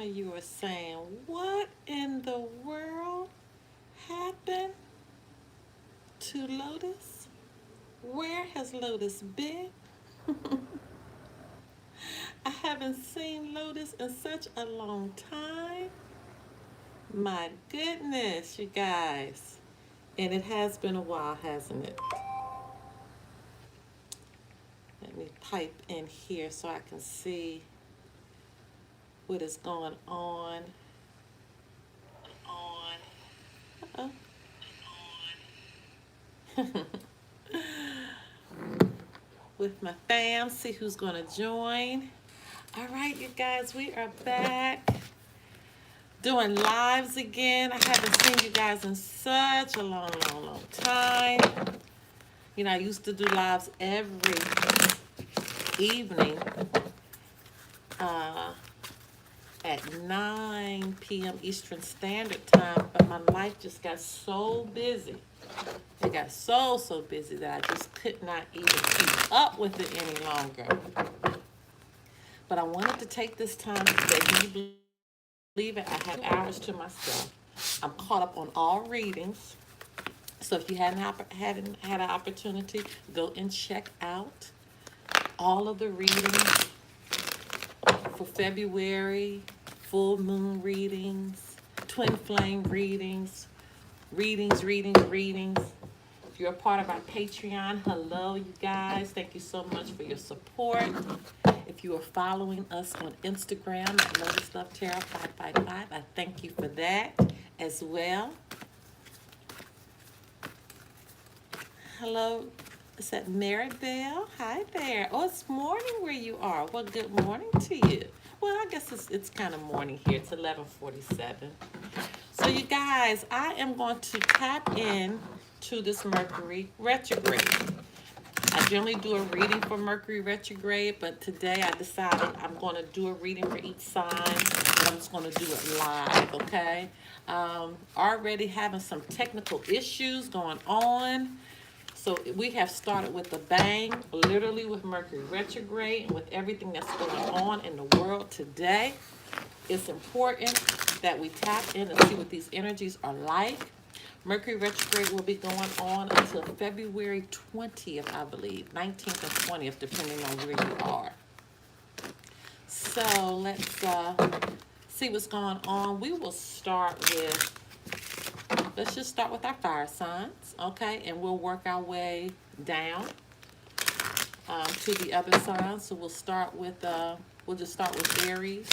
some of you are saying, what in the world happened to Lotus? Where has Lotus been? I haven't seen Lotus in such a long time. My goodness, you guys. And it has been a while, hasn't it? Let me type in here so I can see what is going on. Uh-oh. With my fam, see who's going to join. All right, you guys, we are back doing lives again. I haven't seen you guys in such a long time. You know, I used to do lives every evening at 9 p.m. Eastern Standard Time, but my life just got so busy. It got so busy that I just could not even keep up with it any longer. But I wanted to take this time today. Can you believe it? I have hours to myself. I'm caught up on all readings. So if you hadn't had an opportunity, go and check out all of the readings for February, full moon readings, twin flame readings. If you're a part of our Patreon, hello, you guys. Thank you so much for your support. If you are following us on Instagram at Lotus Love Tarot 555, I thank you for that as well. Hello, is that Maribel? Hi there. Oh, it's morning where you are. Well, good morning to you. Well, I guess it's kind of morning here. It's 11:47. So you guys, I am going to tap in to this Mercury retrograde. I generally do a reading for Mercury retrograde, but today I decided I'm going to do a reading for each sign, and I'm just going to do it live, okay? Already having some technical issues going on. So we have started with a bang, literally with Mercury retrograde and with everything that's going on in the world today. It's important that we tap in and see what these energies are like. Mercury retrograde will be going on until February 20th, I believe, 19th and 20th, depending on where you are. So let's see what's going on. We will start with, let's just start with our fire signs, okay? And we'll work our way down to the other signs. So we'll start with, we'll just start with Aries,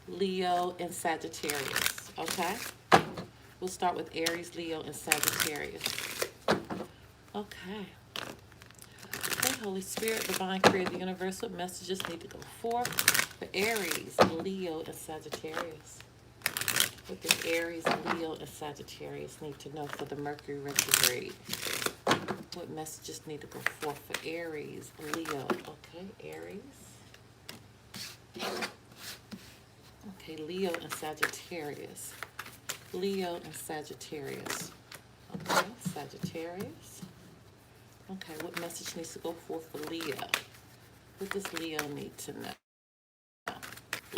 Leo, and Sagittarius, okay? We'll start with Aries, Leo, and Sagittarius. Okay. Okay, Holy Spirit, Divine Creator, the Universal messages need to go forth for Aries, Leo, and Sagittarius. What does Aries, Leo, and Sagittarius need to know for the Mercury retrograde? What messages need to go forth for Aries, Leo? Okay, Aries. Okay, Leo and Sagittarius. Leo and Sagittarius. Okay, Sagittarius. Okay, what message needs to go forth for Leo? What does Leo need to know?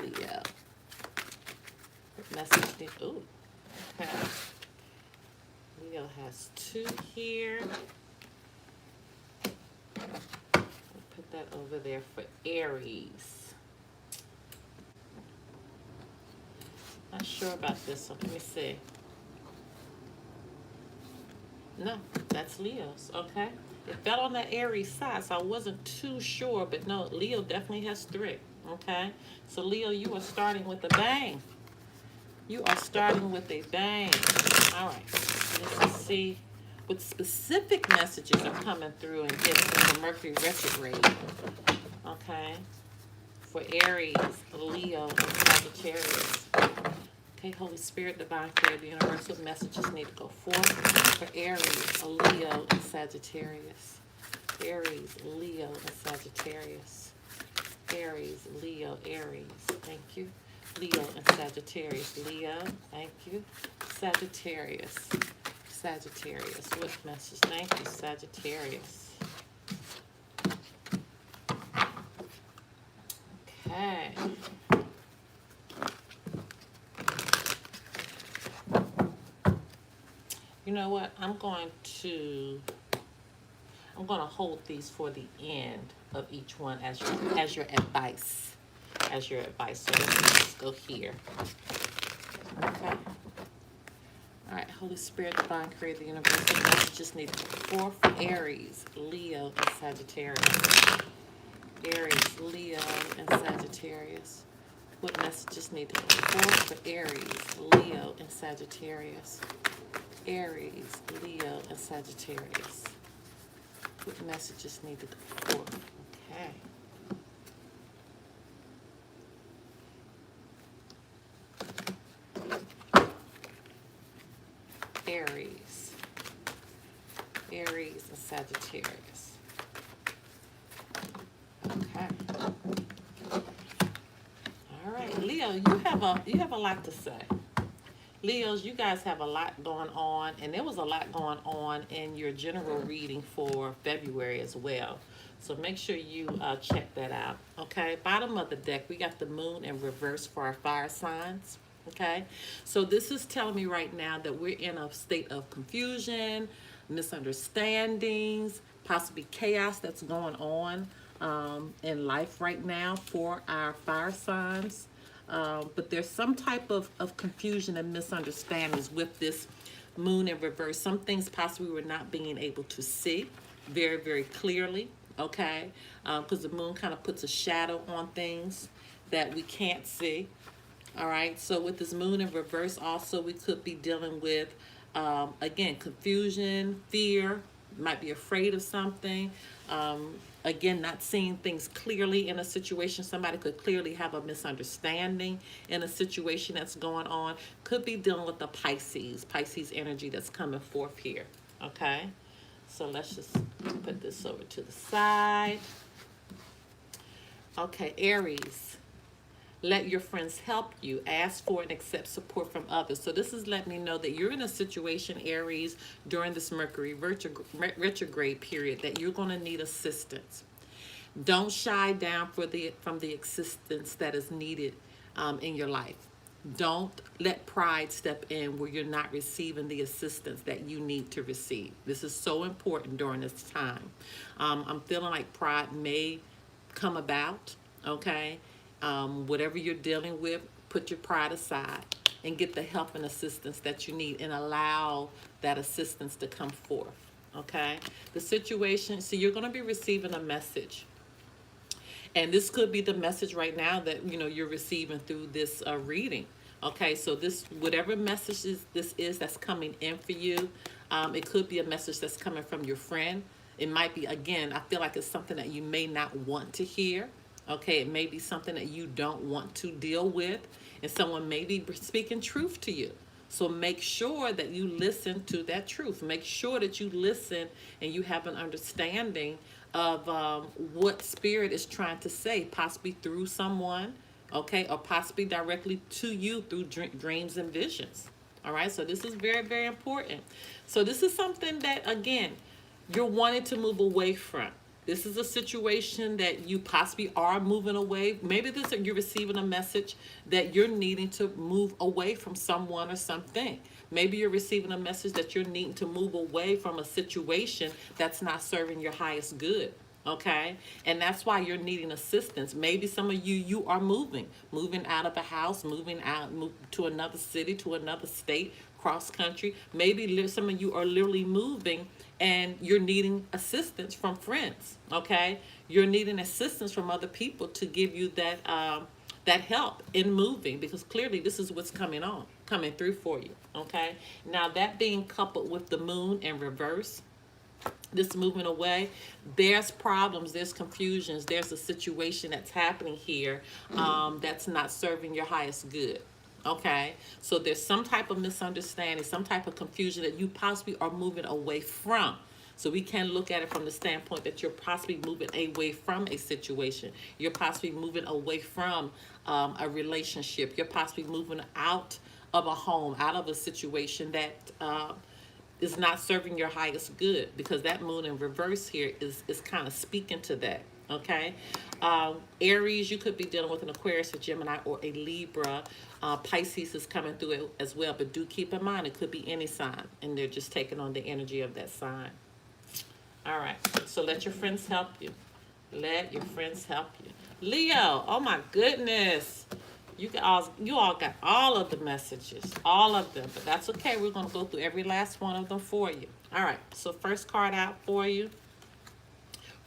Leo. What message needs... Ooh. Okay. Leo has 2 here. I'll put that over there for Aries. Not sure about this one. Let me see. No, that's Leo's, okay? It fell on the Aries side, so I wasn't too sure, but no, Leo definitely has 3, okay? So Leo, you are starting with a bang. You are starting with a bang. All right, let's just see what specific messages are coming through and gifts from the Mercury retrograde, okay? For Aries, Leo, and Sagittarius. Okay, Holy Spirit, Divine Creator, the Universal messages need to go forth for Aries, Leo, and Sagittarius. Aries, Leo, and Sagittarius. Aries, Leo, Aries. Thank you. Leo and Sagittarius. Leo, thank you. Sagittarius. Sagittarius. What message? Thank you, Sagittarius. Okay. You know what? I'm going to hold these for the end of each one as your advice. As your advice. So let's just go here. Okay. All right, Holy Spirit, Divine Creator, the Universal messages needed for Aries, Leo, and Sagittarius. Aries, Leo, and Sagittarius. What messages needed for Aries, Leo, and Sagittarius? Aries, Leo, and Sagittarius. What messages needed for? Okay. Aries, and Sagittarius. Okay. All right, Leo, you have a lot to say. Leos, you guys have a lot going on, and there was a lot going on in your general reading for February as well. So make sure you check that out. Okay, bottom of the deck, we got the moon in reverse for our fire signs. Okay, so this is telling me right now that we're in a state of confusion, misunderstandings, possibly chaos that's going on in life right now for our fire signs. But there's some type of confusion and misunderstandings with this moon in reverse. Some things possibly we're not being able to see very, very clearly, okay? Because the moon kind of puts a shadow on things that we can't see. All right, so with this moon in reverse also, we could be dealing with, again, confusion, fear, might be afraid of something. Again, not seeing things clearly in a situation. Somebody could clearly have a misunderstanding in a situation that's going on. Could be dealing with the Pisces energy that's coming forth here, okay? So let's just put this over to the side. Okay, Aries. Let your friends help you. Ask for and accept support from others. So this is letting me know that you're in a situation, Aries, during this Mercury retrograde period that you're going to need assistance. Don't shy down from the assistance that is needed in your life. Don't let pride step in where you're not receiving the assistance that you need to receive. This is so important during this time. I'm feeling like pride may come about, okay? Whatever you're dealing with, put your pride aside and get the help and assistance that you need and allow that assistance to come forth, okay? The situation, so you're going to be receiving a message. And this could be the message right now that, you know, you're receiving through this reading. Okay, so this, whatever message this is that's coming in for you, it could be a message that's coming from your friend. It might be, again, I feel like it's something that you may not want to hear. Okay, it may be something that you don't want to deal with, and someone may be speaking truth to you. So make sure that you listen to that truth. Make sure that you listen and you have an understanding of what Spirit is trying to say, possibly through someone, okay, or possibly directly to you through dreams and visions. All right, so this is very, very important. So this is something that, again, you're wanting to move away from. This is a situation that you possibly are moving away. Maybe you're receiving a message that you're needing to move away from someone or something. Maybe you're receiving a message that you're needing to move away from a situation that's not serving your highest good. Okay, and that's why you're needing assistance. Maybe some of you are moving out of a house, move to another city, to another state, cross country. Maybe some of you are literally moving and you're needing assistance from friends. Okay, you're needing assistance from other people to give you that help in moving, because clearly this is what's coming through for you. Okay, now that being coupled with the moon in reverse, this moving away, there's problems, there's confusions, there's a situation that's happening here that's not serving your highest good. Okay, so there's some type of misunderstanding, some type of confusion that you possibly are moving away from. So we can look at it from the standpoint that you're possibly moving away from a situation. You're possibly moving away from a relationship. You're possibly moving out of a home, out of a situation that is not serving your highest good, because that moon in reverse here is kind of speaking to that. Okay, Aries, you could be dealing with an Aquarius, a Gemini, or a Libra. Pisces is coming through it as well, but do keep in mind it could be any sign, and they're just taking on the energy of that sign. All right, so let your friends help you. Let your friends help you. Leo, oh my goodness. You all got all of the messages, all of them, but that's okay. We're going to go through every last one of them for you. All right, so first card out for you,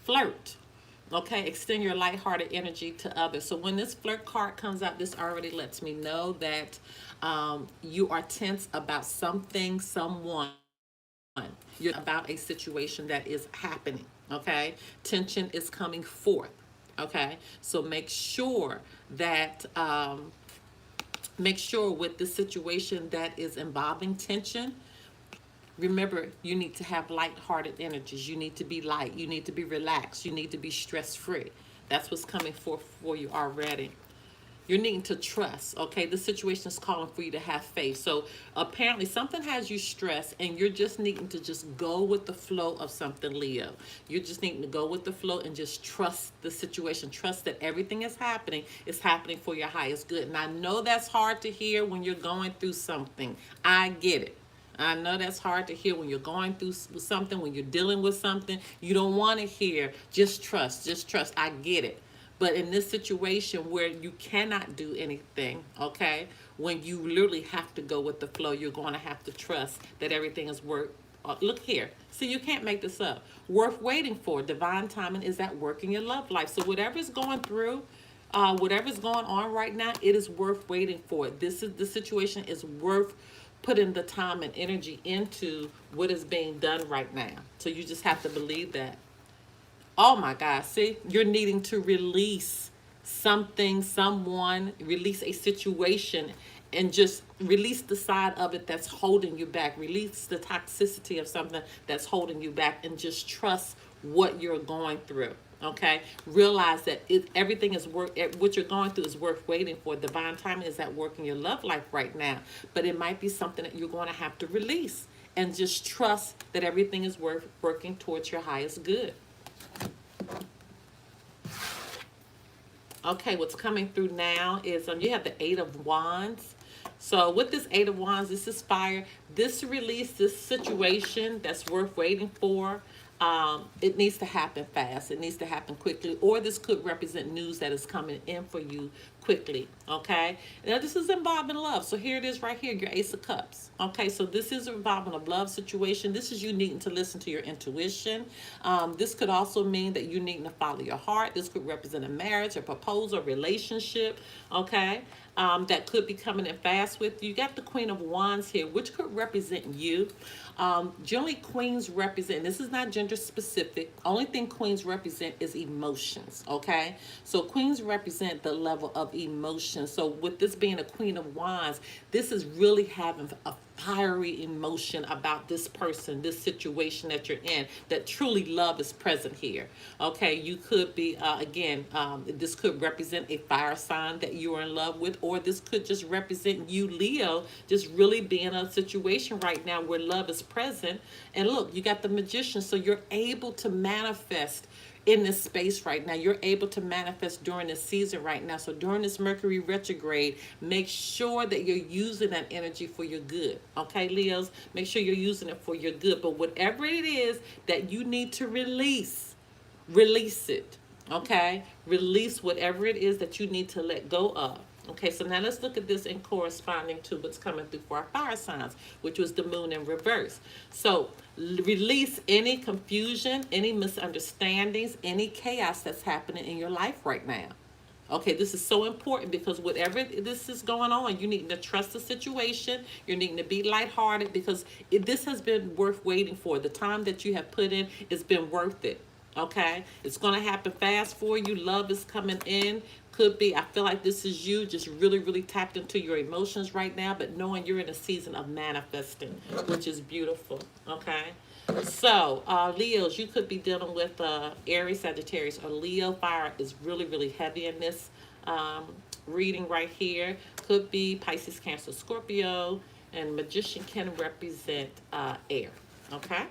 flirt. Okay, extend your lighthearted energy to others. So when this flirt card comes out, this already lets me know that you are tense about something, someone. You're about a situation that is happening. Okay, tension is coming forth. Okay, so make sure with the situation that is involving tension, remember, you need to have light-hearted energies. You need to be light. You need to be relaxed. You need to be stress-free. That's what's coming forth for you already. You're needing to trust, okay? The situation is calling for you to have faith. So apparently something has you stressed, and you're just needing to just go with the flow of something, Leo. You're just needing to go with the flow and just trust the situation. Trust that everything is happening for your highest good. And I know that's hard to hear when you're going through something. I get it. I know that's hard to hear when you're going through something, when you're dealing with something. You don't want to hear, just trust, just trust. I get it. But in this situation where you cannot do anything, okay, when you literally have to go with the flow, you're going to have to trust that everything is worth. Look here. See, you can't make this up. Worth waiting for. Divine timing is at work in your love life. So whatever's going through, whatever's going on right now, it is worth waiting for. The situation is worth putting the time and energy into what is being done right now. So you just have to believe that. Oh my God, see, you're needing to release something, someone, release a situation, and just release the side of it that's holding you back. Release the toxicity of something that's holding you back, and just trust what you're going through. Okay, realize that everything is what you're going through is worth waiting for. Divine timing is at work in your love life right now, but it might be something that you're going to have to release, and just trust that everything is working towards your highest good. Okay, what's coming through now is you have the Eight of Wands. So with this Eight of Wands, this is fire. This release, this situation that's worth waiting for, it needs to happen fast. It needs to happen quickly. Or this could represent news that is coming in for you quickly, okay? Now, this is involving love. So here it is right here, your Ace of Cups. Okay, so this is involving a love situation. This is you needing to listen to your intuition. This could also mean that you needing to follow your heart. This could represent a marriage, a proposal, a relationship, okay? That could be coming in fast with you. You got the Queen of Wands here, which could represent you. Generally, queens represent, this is not gender specific. Only thing queens represent is emotions, okay? So queens represent the level of emotion. So with this being a Queen of Wands, this is really having a fiery emotion about this person, this situation that you're in, that truly love is present here. Okay, you could be, this could represent a fire sign that you are in love with, or this could just represent you, Leo, just really being in a situation right now where love is present. And look, you got the Magician, so you're able to manifest in this space right now. You're able to manifest during this season right now. So during this Mercury retrograde, make sure that you're using that energy for your good. Okay, Leos, make sure you're using it for your good. But whatever it is that you need to release it. Okay, release whatever it is that you need to let go of. Okay, so now let's look at this in corresponding to what's coming through for our fire signs, which was the moon in reverse. So release any confusion, any misunderstandings, any chaos that's happening in your life right now. Okay, this is so important because whatever this is going on, you need to trust the situation. You're needing to be lighthearted because this has been worth waiting for. The time that you have put in, it's been worth it. Okay, it's going to happen fast for you. Love is coming in. Could be, I feel like this is you just really, really tapped into your emotions right now, but knowing you're in a season of manifesting, which is beautiful. Okay, so Leos, you could be dealing with Aries, Sagittarius, or Leo. Fire is really, really heavy in this reading right here. Could be Pisces, Cancer, Scorpio, and Magician can represent air. Okay.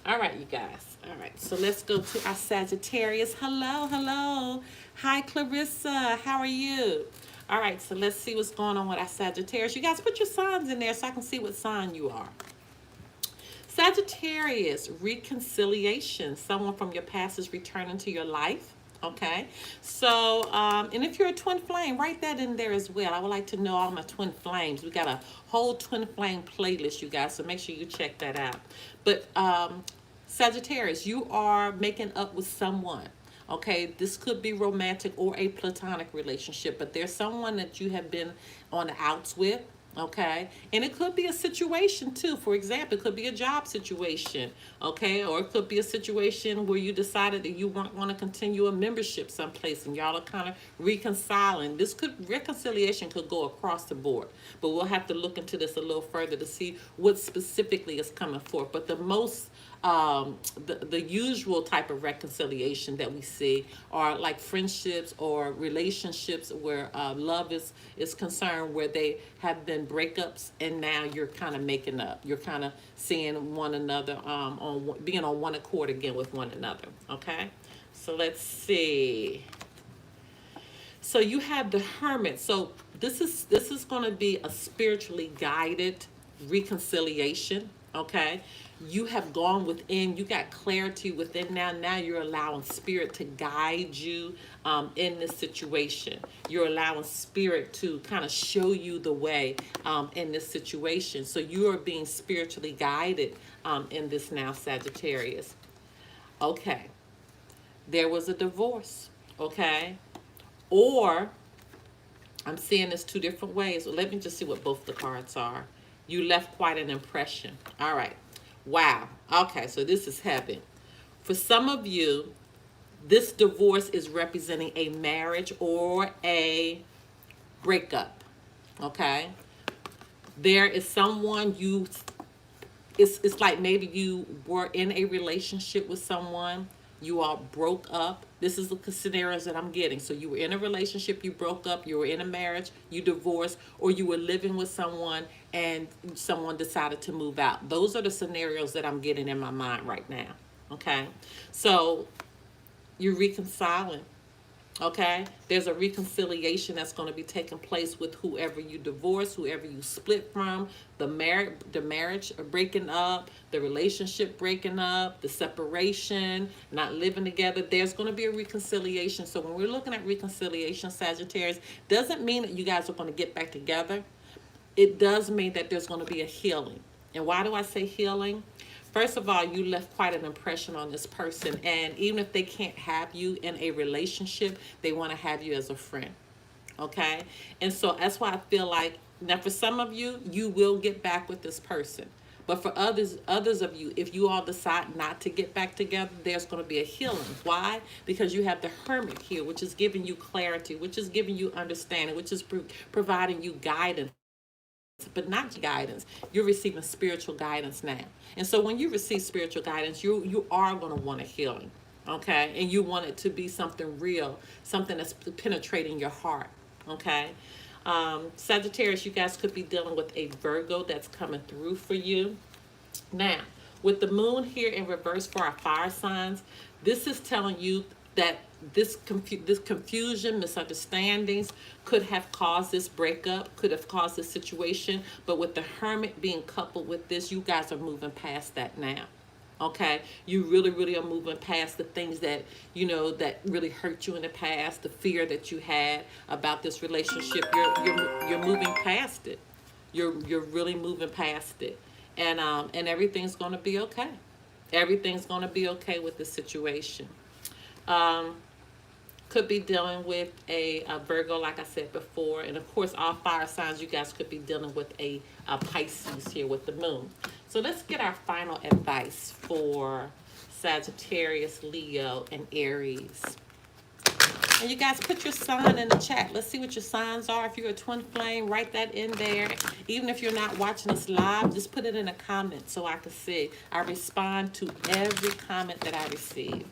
All right, you guys. All right, so let's go to our Sagittarius. Hello, hello. Hi, Clarissa. How are you? All right, so let's see what's going on with our Sagittarius. You guys put your signs in there so I can see what sign you are. Sagittarius, reconciliation. Someone from your past is returning to your life. Okay, so and if you're a twin flame, write that in there as well. I would like to know all my twin flames. We got a whole twin flame playlist, you guys, so make sure you check that out. But Sagittarius, you are making up with someone. Okay, this could be romantic or a platonic relationship, but there's someone that you have been on the outs with. Okay, and it could be a situation too. For example, it could be a job situation. Okay, or it could be a situation where you decided that you weren't going to continue a membership someplace and y'all are kind of reconciling. Reconciliation could go across the board, but we'll have to look into this a little further to see what specifically is coming forth. But the most the usual type of reconciliation that we see are like friendships or relationships where love is concerned, where they have been breakups and now you're kind of making up. You're kind of seeing one another being on one accord again with one another. Okay, so let's see. So you have the Hermit. So this is going to be a spiritually guided reconciliation. Okay, you have gone within, you got clarity within now you're allowing spirit to guide you in this situation. You're allowing spirit to kind of show you the way in this situation. So you are being spiritually guided in this now, Sagittarius. Okay, there was a divorce. Okay, or I'm seeing this two different ways. Let me just see what both the cards are. You left quite an impression. All right. Wow. Okay, so this is heavy. For some of you, this divorce is representing a marriage or a breakup. Okay? There is someone it's like maybe you were in a relationship with someone, you all broke up. This is the scenarios that I'm getting. So you were in a relationship, you broke up, you were in a marriage, you divorced, or you were living with someone and someone decided to move out. Those are the scenarios that I'm getting in my mind right now. Okay? So you're reconciling. Okay, there's a reconciliation that's going to be taking place with whoever you divorce, whoever you split from, the marriage breaking up, the relationship breaking up, the separation, not living together. There's going to be a reconciliation. So when we're looking at reconciliation, Sagittarius, doesn't mean that you guys are going to get back together. It does mean that there's going to be a healing. And why do I say healing? First of all, you left quite an impression on this person. And even if they can't have you in a relationship, they want to have you as a friend. Okay? And so that's why I feel like, now for some of you, you will get back with this person. But for others of you, if you all decide not to get back together, there's going to be a healing. Why? Because you have the Hermit here, which is giving you clarity, which is giving you understanding, which is providing you guidance. But not guidance. You're receiving spiritual guidance now. And so when you receive spiritual guidance, you are going to want a healing. Okay? And you want it to be something real, something that's penetrating your heart. Okay? Sagittarius, you guys could be dealing with a Virgo that's coming through for you. Now, with the moon here in reverse for our fire signs, this is telling you that this confusion, misunderstandings could have caused this breakup, could have caused this situation. But with the Hermit being coupled with this, you guys are moving past that now. Okay, you really are moving past the things that that really hurt you in the past, the fear that you had about this relationship. You're moving past it. You're really moving past it, and everything's going to be okay. Everything's going to be okay with the situation. Could be dealing with a Virgo, like I said before. And of course, all fire signs, you guys could be dealing with a Pisces here with the moon. So let's get our final advice for Sagittarius, Leo, and Aries. And you guys put your sign in the chat. Let's see what your signs are. If you're a twin flame, write that in there. Even if you're not watching us live, just put it in a comment so I can see. I respond to every comment that I receive.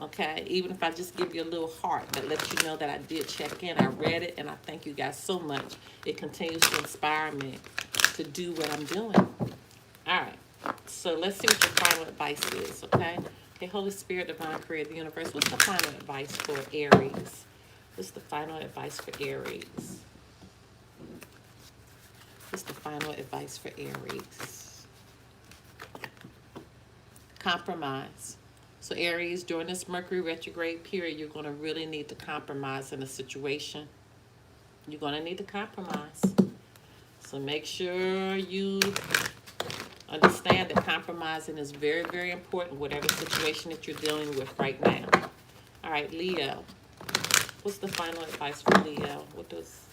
Okay, even if I just give you a little heart that lets you know that I did check in, I read it, and I thank you guys so much. It continues to inspire me to do what I'm doing. All right. So let's see what your final advice is, okay? Okay, Holy Spirit, Divine Creator, the Universe, what's the final advice for Aries? What's the final advice for Aries? What's the final advice for Aries? Compromise. So Aries, during this Mercury retrograde period, you're going to really need to compromise in a situation. You're going to need to compromise. So make sure you understand that compromising is very, very important, whatever situation that you're dealing with right now. All right, Leo. What's the final advice for Leo? What's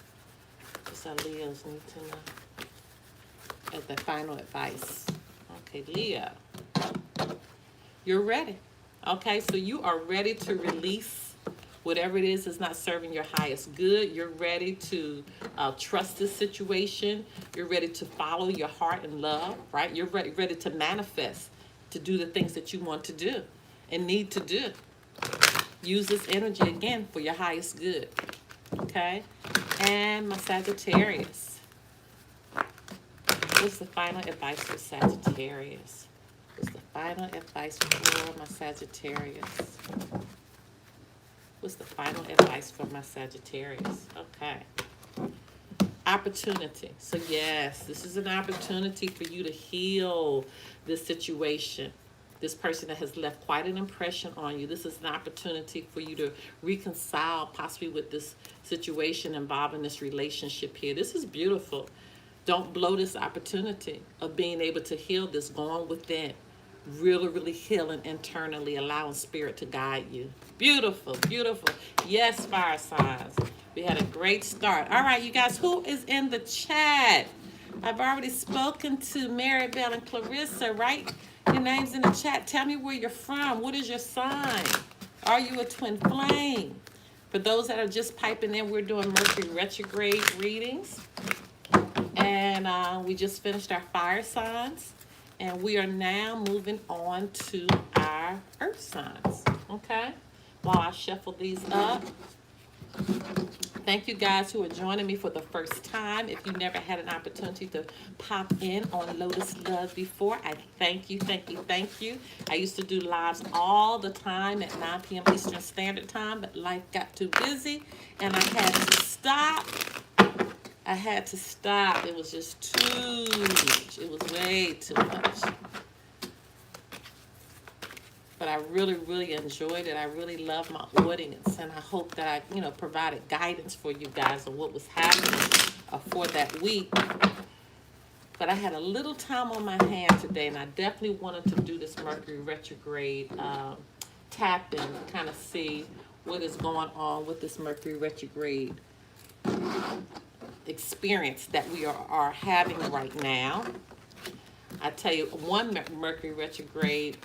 our Leos need to know as the final advice? Okay, Leo. You're ready. Okay, so you are ready to release whatever it is that's not serving your highest good. You're ready to trust this situation. You're ready to follow your heart and love, right? You're ready to manifest, to do the things that you want to do and need to do. Use this energy again for your highest good, okay? And my Sagittarius. What's the final advice for Sagittarius? What's the final advice for my Sagittarius? What's the final advice for my Sagittarius? Okay. Opportunity. So yes, this is an opportunity for you to heal this situation. This person that has left quite an impression on you. This is an opportunity for you to reconcile possibly with this situation involving this relationship here. This is beautiful. Don't blow this opportunity of being able to heal this, going within. Really, really healing internally, allowing spirit to guide you. Beautiful, beautiful. Yes, fire signs. We had a great start. All right, you guys, who is in the chat? I've already spoken to Maribel and Clarissa, right? Your name's in the chat. Tell me where you're from. What is your sign? Are you a twin flame? For those that are just piping in, we're doing Mercury retrograde readings. And we just finished our fire signs. And we are now moving on to our earth signs, okay? While I shuffle these up. Thank you guys who are joining me for the first time. If you never had an opportunity to pop in on Lotus Love before, I thank you, thank you, thank you. I used to do lives all the time at 9 p.m. Eastern Standard Time, but life got too busy and I had to stop. It was just too much. It was way too much. But I really, really enjoyed it. I really love my audience. And I hope that I, provided guidance for you guys on what was happening for that week. But I had a little time on my hand today. And I definitely wanted to do this Mercury retrograde tap-in to kind of see what is going on with this Mercury retrograde experience that we are having right now. I tell you, one Mercury retrograde,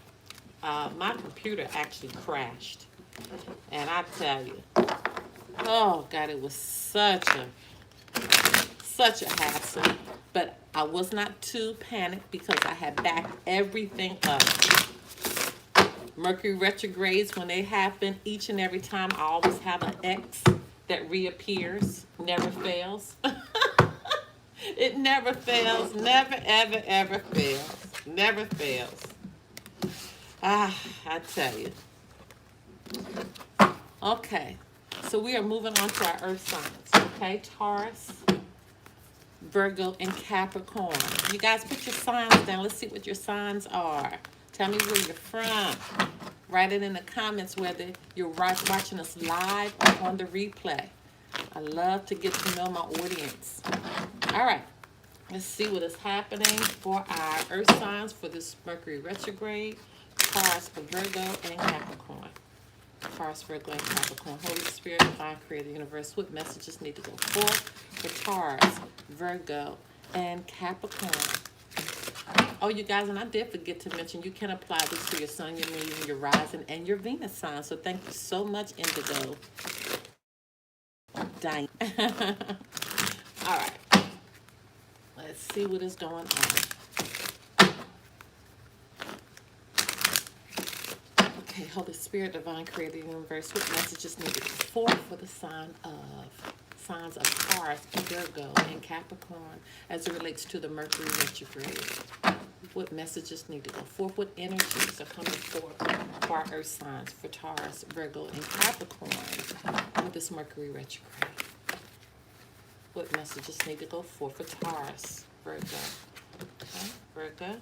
my computer actually crashed. And I tell you, oh God, it was such a hassle. But I was not too panicked because I had backed everything up. Mercury retrogrades, when they happen, each and every time, I always have an X that reappears, never fails. It never fails, never, ever, ever fails. Never fails. I tell you. Okay, so we are moving on to our earth signs, okay? Taurus, Virgo, and Capricorn. You guys put your signs down. Let's see what your signs are. Tell me where you're from. Write it in the comments whether you're watching us live or on the replay. I love to get to know my audience. All right. Let's see what is happening for our earth signs for this Mercury retrograde. Taurus, for Virgo, and Capricorn. Taurus, Virgo, and Capricorn. Holy Spirit, Divine Creator, Universe, what messages need to go forth for Taurus, Virgo, and Capricorn? Oh, you guys, and I did forget to mention, you can apply this to your sun, your moon, your rising, and your Venus sign. So thank you so much, Indigo. Dang. All right. Let's see what is going on. Okay, Holy Spirit, Divine Creator, Universe, what messages need to go forth for the signs of Taurus, Virgo, and Capricorn as it relates to the Mercury retrograde? What messages need to go forth? What energies are coming forth for our earth signs, for Taurus, Virgo, and Capricorn with this Mercury retrograde? What messages need to go forth for Taurus, Virgo? Okay, Virgo,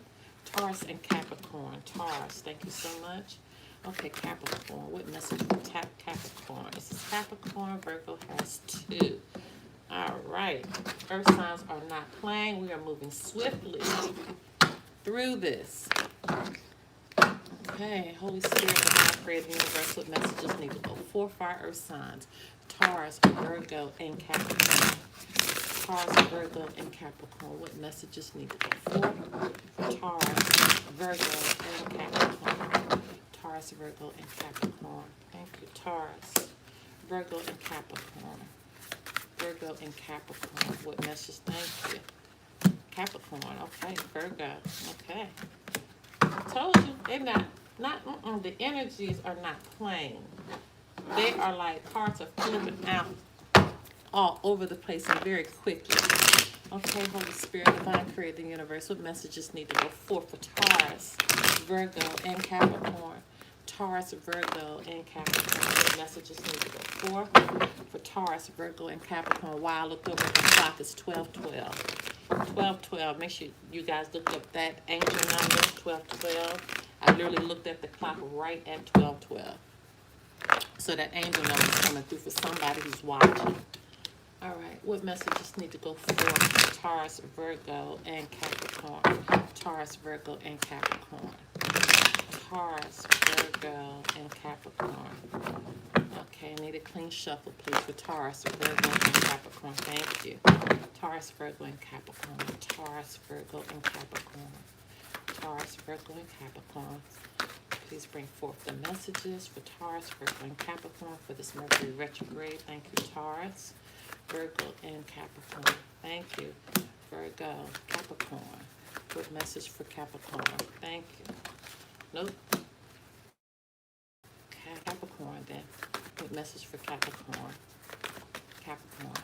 Taurus, and Capricorn. Taurus, thank you so much. Okay, Capricorn. What message for Capricorn? This is Capricorn. Virgo has 2. All right. Earth signs are not playing. We are moving swiftly through this. Okay, Holy Spirit, God created the universe. What messages need to go forth for our earth signs? Taurus, Virgo, and Capricorn. Taurus, Virgo, and Capricorn. What messages need to go forth for Taurus, Virgo, and Capricorn? Taurus, Virgo, and Capricorn. Thank you. Taurus, Virgo, and Capricorn. Virgo, and Capricorn. What message? Thank you. Capricorn. Okay. Virgo. Okay. I told you. They're not the energies are not playing. They are like cards are flipping out all over the place and very quickly. Okay, Holy Spirit, Divine Creator of the universe, what messages need to go forth for Taurus, Virgo, and Capricorn? Taurus, Virgo, and Capricorn. What messages need to go forth for Taurus, Virgo, and Capricorn? Wow, I looked over at the clock. It's 12:12. 12:12. Make sure you guys look up that angel number, 12:12. I literally looked at the clock right at 12:12. So that angel number is coming through for somebody who's watching. All right, what messages need to go forth for Taurus, Virgo, and Capricorn? Taurus, Virgo, and Capricorn. Taurus, Virgo, and Capricorn. Okay, I need a clean shuffle, please, for Taurus, Virgo, and Capricorn. Thank you. Taurus, Virgo, and Capricorn. Taurus, Virgo, and Capricorn. Taurus, Virgo, and Capricorn. Please bring forth the messages for Taurus, Virgo, and Capricorn for this Mercury retrograde. Thank you, Taurus, Virgo, and Capricorn. Thank you, Virgo, Capricorn. Good message for Capricorn. Thank you. Nope. Capricorn then. Good message for Capricorn. Capricorn.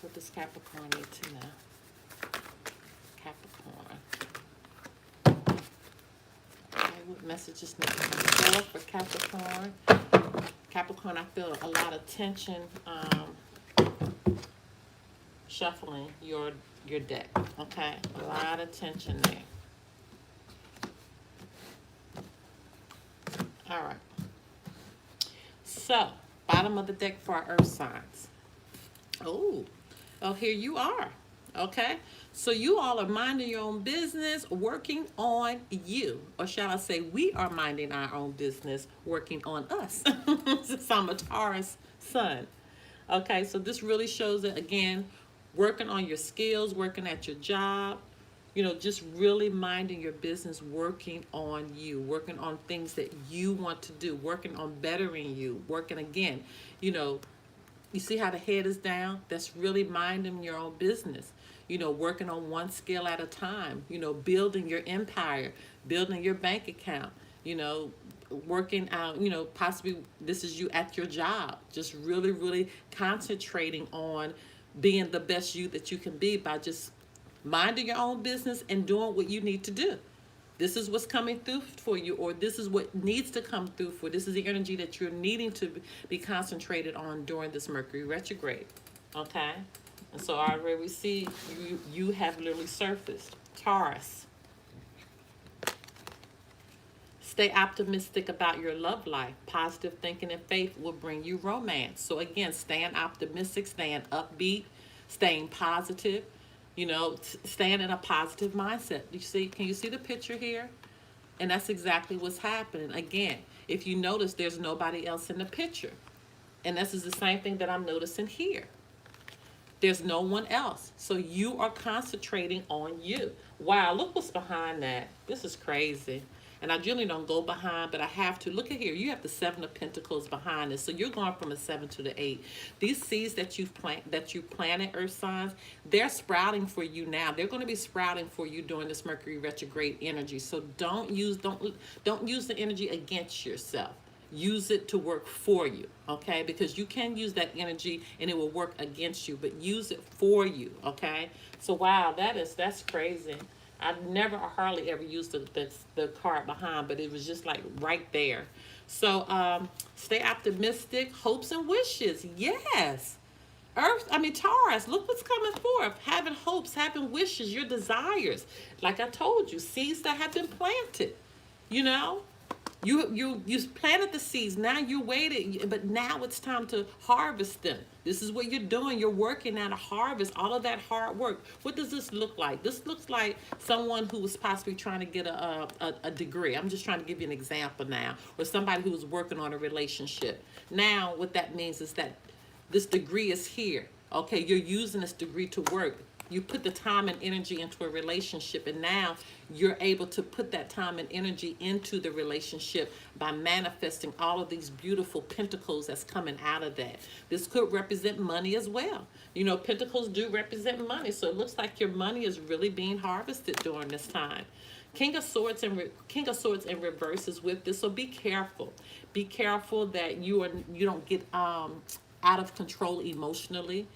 What does Capricorn need to know? Capricorn. Okay, what messages need to come forth for Capricorn? Capricorn, I feel a lot of tension shuffling your deck. Okay, a lot of tension there. All right. So, bottom of the deck for our earth signs. Oh, here you are. Okay. So you all are minding your own business, working on you. Or shall I say, we are minding our own business, working on us. Since I'm a Taurus sun. Okay, so this really shows that, again, working on your skills, working at your job, you know, just really minding your business, working on you, working on things that you want to do, working on bettering you, working again, you know, you see how the head is down? That's really minding your own business, you know, working on one skill at a time, you know, building your empire, building your bank account, you know, working out, you know, possibly this is you at your job, just really, really concentrating on being the best you that you can be by just minding your own business and doing what you need to do. This is what's coming through for you, or this is what needs to come through for. This is the energy that you're needing to be concentrated on during this Mercury retrograde. Okay? And so already we see you have literally surfaced. Taurus. Stay optimistic about your love life. Positive thinking and faith will bring you romance. So again, staying optimistic, staying upbeat, staying positive. You know, staying in a positive mindset. You see, can you see the picture here? And that's exactly what's happening. Again, if you notice, there's nobody else in the picture. And this is the same thing that I'm noticing here. There's no one else. So you are concentrating on you. Wow, look what's behind that. This is crazy. And I generally don't go behind, but I have to. Look at here. You have the 7 of Pentacles behind this. So you're going from a 7 to the 8. These seeds that you planted, earth signs, they're sprouting for you now. They're going to be sprouting for you during this Mercury retrograde energy. So don't use the energy against yourself. Use it to work for you, okay? Because you can use that energy and it will work against you, but use it for you, okay? So wow, that's crazy. I never hardly ever used the card behind, but it was just like right there. So stay optimistic, hopes and wishes. Yes. Earth, I mean Taurus, look what's coming forth. Having hopes, having wishes, your desires. Like I told you, seeds that have been planted. You know, you planted the seeds. Now you're waiting, but now it's time to harvest them. This is what you're doing. You're working at a harvest. All of that hard work. What does this look like? This looks like someone who was possibly trying to get a degree. I'm just trying to give you an example now, or somebody who was working on a relationship. Now, what that means is that this degree is here. Okay, you're using this degree to work. You put the time and energy into a relationship, and now you're able to put that time and energy into the relationship by manifesting all of these beautiful pentacles that's coming out of that. This could represent money as well. You know, pentacles do represent money, so it looks like your money is really being harvested during this time. King of Swords in reverse is with this, so be careful. Be careful that you don't get out of control emotionally.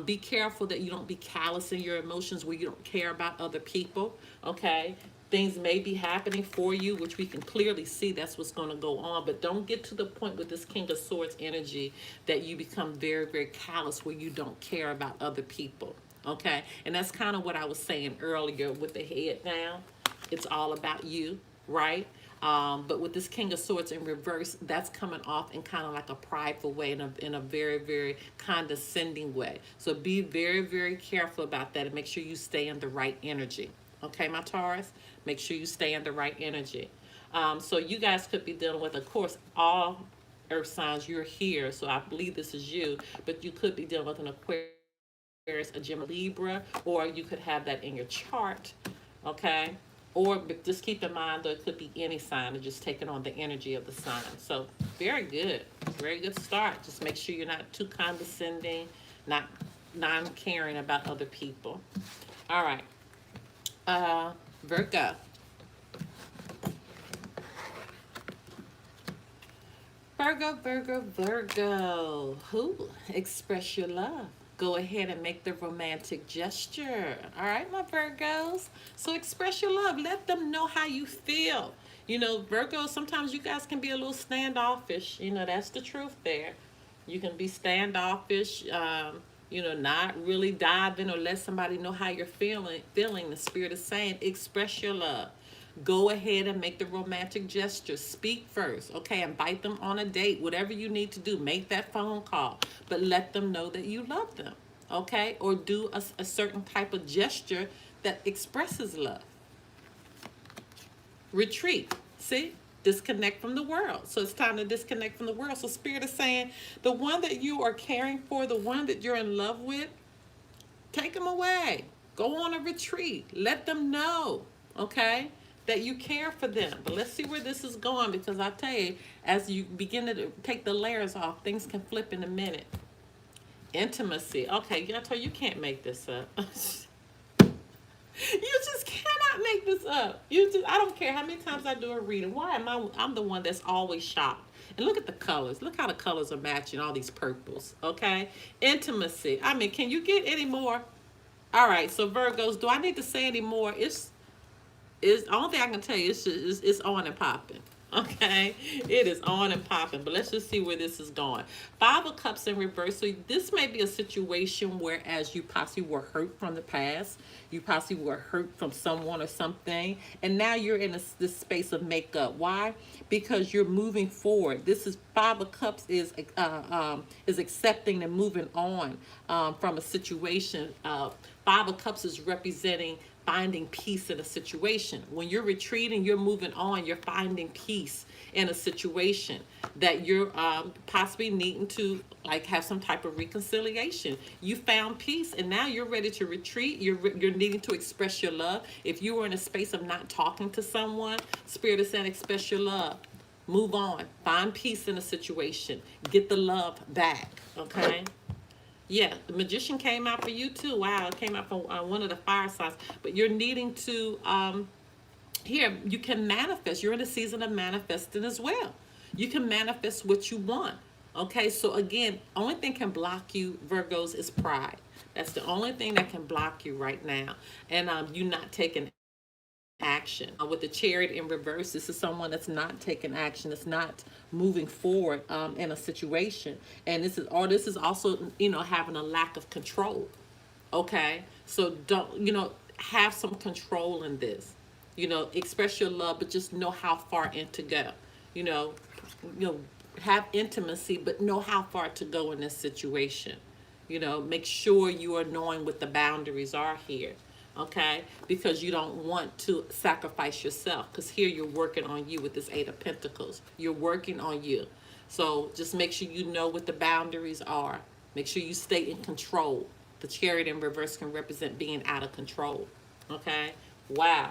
Be careful that you don't be callous in your emotions where you don't care about other people. Okay, things may be happening for you, which we can clearly see that's what's going to go on, but don't get to the point with this King of Swords energy that you become very, very callous where you don't care about other people. Okay, and that's kind of what I was saying earlier with the head down. It's all about you, right? But with this King of Swords in reverse, that's coming off in kind of like a prideful way, in a very, very condescending way. So be very, very careful about that and make sure you stay in the right energy. Okay, my Taurus? Make sure you stay in the right energy. So you guys could be dealing with, of course, all earth signs. You're here, so I believe this is you, but you could be dealing with an Aquarius, a Gemini, Libra, or you could have that in your chart. Okay, or just keep in mind that it could be any sign and just taking on the energy of the sign. So very good start. Just make sure you're not too condescending, not non-caring about other people. All right, Virgo. Virgo. Who? Express your love. Go ahead and make the romantic gesture. All right, my Virgos. So express your love. Let them know how you feel. You know, Virgos, sometimes you guys can be a little standoffish. You know, that's the truth there. You can be standoffish, not really dive in or let somebody know how you're feeling. The spirit is saying, express your love. Go ahead and make the romantic gesture. Speak first, okay? Invite them on a date. Whatever you need to do, make that phone call. But let them know that you love them, okay? Or do a certain type of gesture that expresses love. Retreat. See? Disconnect from the world. So it's time to disconnect from the world. So Spirit is saying, the one that you are caring for, the one that you're in love with, take them away. Go on a retreat. Let them know, okay, that you care for them. But let's see where this is going, because I tell you, as you begin to take the layers off, things can flip in a minute. Intimacy. Okay, I tell you, you can't make this up. You just cannot make this up. I don't care how many times I do a reading. Why am I'm the one that's always shocked. And look at the colors. Look how the colors are matching, all these purples. Okay? Intimacy. I mean, can you get any more? All right, so Virgos, do I need to say any more? It's the only thing I can tell you is it's on and popping. Okay, it is on and popping, but let's just see where this is going. Five of Cups in reverse. So this may be a situation where, as you possibly were hurt from the past, you possibly were hurt from someone or something, and now you're in this space of makeup. Why? Because you're moving forward. This is Five of Cups is accepting and moving on from a situation. Five of Cups is representing finding peace in a situation. When you're retreating, you're moving on, you're finding peace in a situation that you're possibly needing to like have some type of reconciliation. You found peace and now you're ready to retreat. You're needing to express your love. If you were in a space of not talking to someone, Spirit is saying express your love. Move on. Find peace in a situation. Get the love back. Okay? Yeah, the Magician came out for you too. Wow, it came out for one of the fire signs. But you're needing to, here, you can manifest. You're in a season of manifesting as well. You can manifest what you want. Okay, so again, only thing can block you, Virgos, is pride. That's the only thing that can block you right now. And you not taking action. With the Chariot in reverse, this is someone that's not taking action, that's not moving forward in a situation. And this is also, having a lack of control. Okay? So don't, have some control in this. Express your love, but just know how far in to go. You know, have intimacy, but know how far to go in this situation. Make sure you are knowing what the boundaries are here. Okay? Because you don't want to sacrifice yourself. Because here you're working on you with this Eight of Pentacles. You're working on you. So just make sure you know what the boundaries are. Make sure you stay in control. The Chariot in reverse can represent being out of control. Okay? Wow.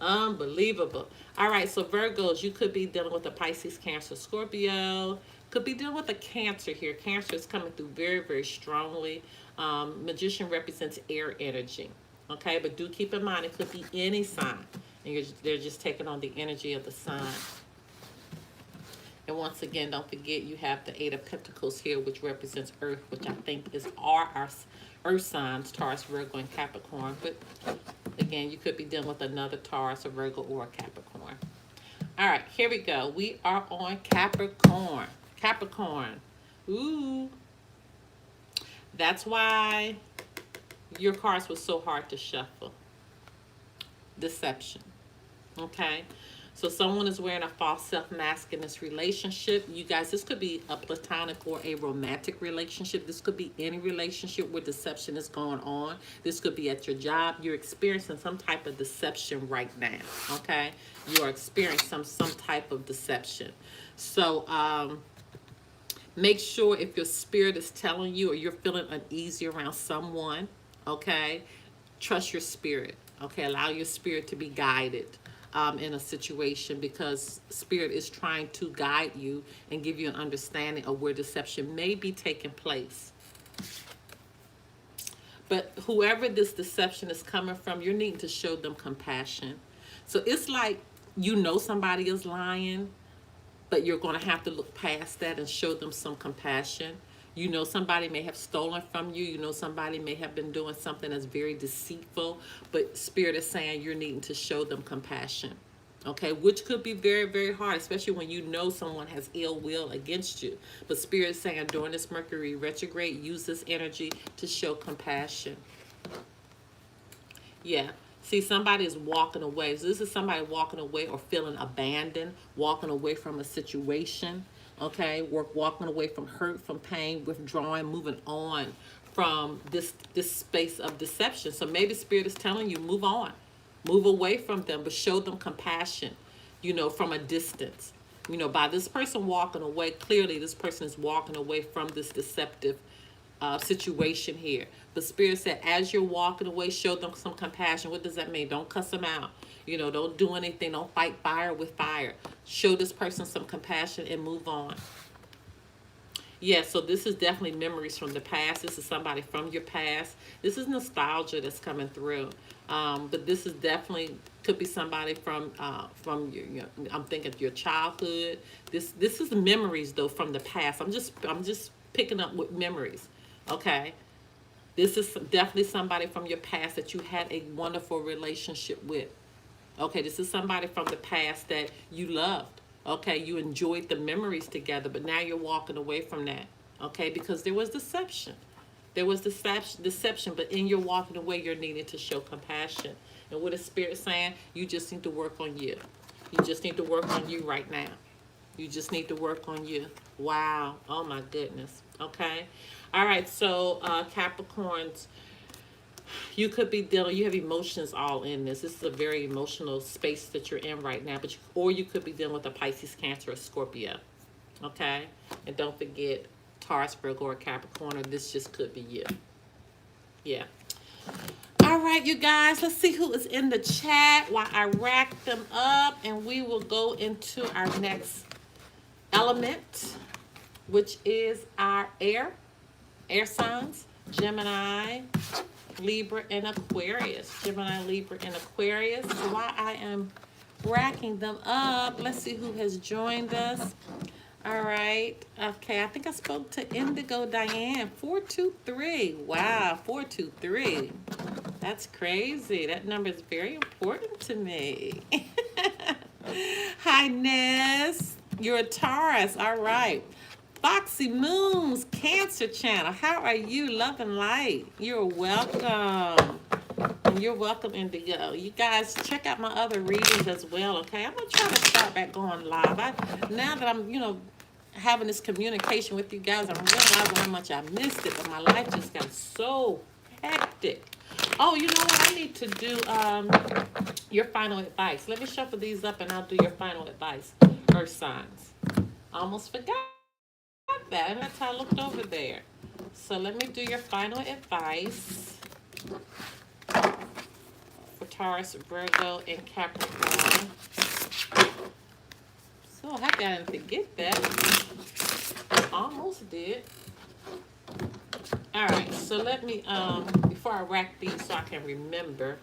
Unbelievable. All right, so Virgos, you could be dealing with a Pisces, Cancer, Scorpio. Could be dealing with a Cancer here. Cancer is coming through very, very strongly. Magician represents air energy. Okay, but do keep in mind it could be any sign. And they're just taking on the energy of the sign. And once again, don't forget you have the Eight of Pentacles here, which represents Earth, which I think are our Earth signs, Taurus, Virgo, and Capricorn. But again, you could be dealing with another Taurus, a Virgo, or a Capricorn. All right, here we go. We are on Capricorn. Capricorn. Ooh. That's why your cards were so hard to shuffle. Deception. Okay? So someone is wearing a false self-mask in this relationship. You guys, this could be a platonic or a romantic relationship. This could be any relationship where deception is going on. This could be at your job. You're experiencing some type of deception right now, okay? You are experiencing some type of deception. So make sure if your spirit is telling you or you're feeling uneasy around someone, okay, trust your spirit, okay? Allow your spirit to be guided. In a situation, because spirit is trying to guide you and give you an understanding of where deception may be taking place. But whoever this deception is coming from, you're needing to show them compassion. So it's like somebody is lying, but you're going to have to look past that and show them some compassion. Somebody may have stolen from you. Somebody may have been doing something that's very deceitful, but Spirit is saying you're needing to show them compassion, okay? Which could be very, very hard, especially when someone has ill will against you. But Spirit is saying during this Mercury retrograde, use this energy to show compassion. Yeah. See, somebody is walking away. So this is somebody walking away or feeling abandoned, walking away from a situation. Okay, walking away from hurt, from pain, withdrawing, moving on from this space of deception. So maybe Spirit is telling you, move on, move away from them, but show them compassion, from a distance. By this person walking away, clearly this person is walking away from this deceptive situation here. But Spirit said, as you're walking away, show them some compassion. What does that mean? Don't cuss them out. Don't do anything. Don't fight fire with fire. Show this person some compassion and move on. Yeah, so this is definitely memories from the past. This is somebody from your past. This is nostalgia that's coming through. But this is definitely could be somebody from your I'm thinking your childhood. This is memories though from the past. I'm just picking up with memories. Okay. This is definitely somebody from your past that you had a wonderful relationship with. Okay, this is somebody from the past that you loved. Okay, you enjoyed the memories together, but now you're walking away from that. Okay, because there was deception. There was deception, but in your walking away, you're needing to show compassion. And what is Spirit saying? You just need to work on you. You just need to work on you right now. You just need to work on you. Wow. Oh, my goodness. Okay. All right, so Capricorns, you could be you have emotions all in this. This is a very emotional space that you're in right now. Or you could be dealing with a Pisces, Cancer, or Scorpio. Okay? And don't forget Taurus, Virgo, or Capricorn, or this just could be you. Yeah. All right, you guys, let's see who is in the chat while I rack them up. And we will go into our next element, which is our air signs, Gemini, Libra, and Aquarius. Gemini, Libra, and Aquarius. So while I am racking them up, let's see who has joined us. All right. Okay, I think I spoke to Indigo Diane. 423. Wow, 423. That's crazy. That number is very important to me. Hi, Ness. You're a Taurus. All right. Foxy Moons, Cancer Channel. How are you? Love and light. You're welcome. And you're welcome, Indigo. You guys check out my other readings as well, okay? I'm going to try to start back going live. Now that I'm, having this communication with you guys, I'm realizing how much I missed it, but my life just got so hectic. Oh, you know what? I need to do your final advice. Let me shuffle these up and I'll do your final advice. Earth signs. Almost forgot that. That's how I looked over there. So let me do your final advice for Taurus, Virgo, and Capricorn. So happy I didn't forget that. Almost did. All right, so let me, before I rack these so I can remember,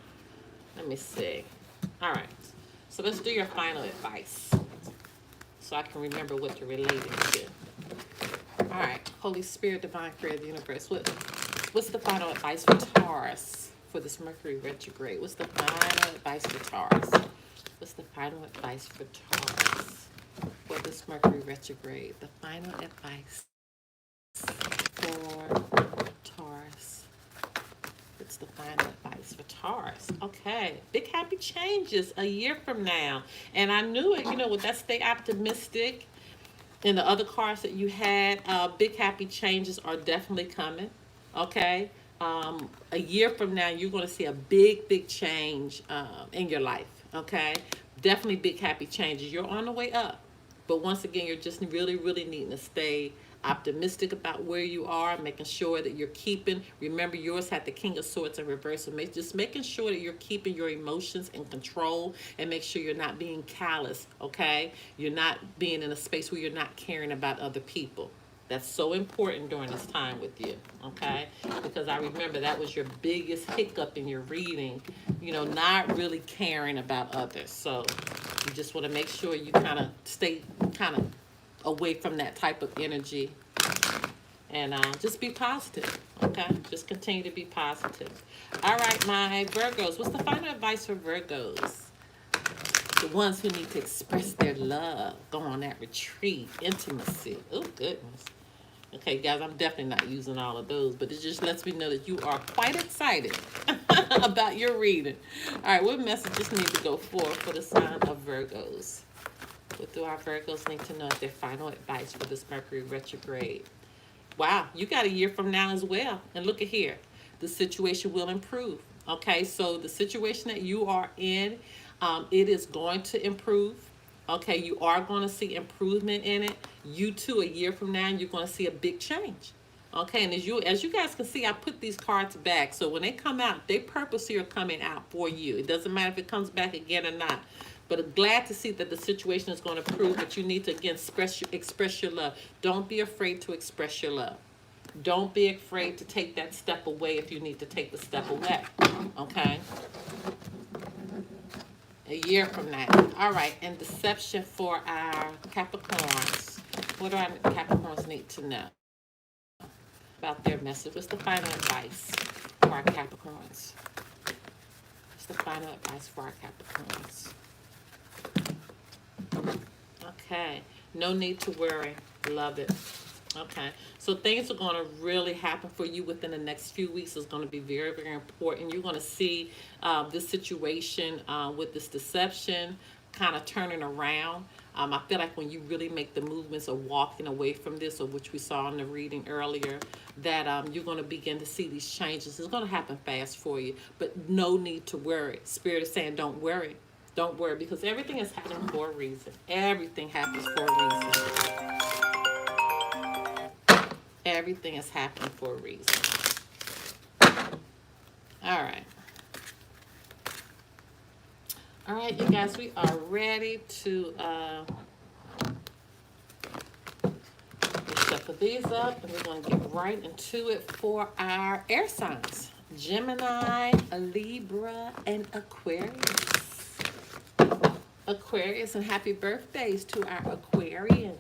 let me see. All right, so let's do your final advice so I can remember what you're relating to. All right, Holy Spirit, Divine Creator of the Universe, what's the final advice for Taurus for this Mercury retrograde? What's the final advice for Taurus? What's the final advice for Taurus for this Mercury retrograde? The final advice for Taurus. It's the final advice for Taurus. Okay. Big happy changes a year from now. And I knew it, with that stay optimistic and the other cards that you had, big happy changes are definitely coming. Okay. A year from now, you're going to see a big change in your life. Okay. Definitely big happy changes. You're on the way up. But once again, you're just really needing to stay optimistic about where you are, making sure that you're keeping, remember yours had the King of Swords in reverse, so just making sure that you're keeping your emotions in control and make sure you're not being callous, okay? You're not being in a space where you're not caring about other people. That's so important during this time with you, okay? Because I remember that was your biggest hiccup in your reading, not really caring about others. So you just want to make sure you kind of stay away from that type of energy and just be positive, okay? Just continue to be positive. All right, my Virgos, what's the final advice for Virgos? The ones who need to express their love, go on that retreat, intimacy. Oh, goodness. Okay, guys, I'm definitely not using all of those, but it just lets me know that you are quite excited about your reading. All right, what messages need to go forward for the sign of Virgos? What do our Virgos need to know as their final advice for this Mercury retrograde? Wow, you got a year from now as well. And look at here. The situation will improve. Okay, so the situation that you are in, it is going to improve. Okay, you are going to see improvement in it. You too, a year from now, you're going to see a big change. Okay, and as you guys can see, I put these cards back. So when they come out, they purposely are coming out for you. It doesn't matter if it comes back again or not. But I'm glad to see that the situation is going to prove that you need to, again, express your love. Don't be afraid to express your love. Don't be afraid to take that step away if you need to take the step away. Okay? A year from now. All right, and deception for our Capricorns. What do our Capricorns need to know about their message? What's the final advice for our Capricorns? What's the final advice for our Capricorns? Okay, no need to worry. Love it. Okay, so things are going to really happen for you within the next few weeks. It's going to be very important. You're going to see this situation with this deception kind of turning around. I feel like when you really make the movements of walking away from this, or which we saw in the reading earlier, that you're going to begin to see these changes. It's going to happen fast for you, but no need to worry. Spirit is saying don't worry. Don't worry, because everything is happening for a reason. Everything happens for a reason. Everything is happening for a reason. All right. All right, you guys, we are ready to shuffle these up, and we're going to get right into it for our air signs. Gemini, Libra, and Aquarius. Aquarius, and happy birthdays to our Aquarians.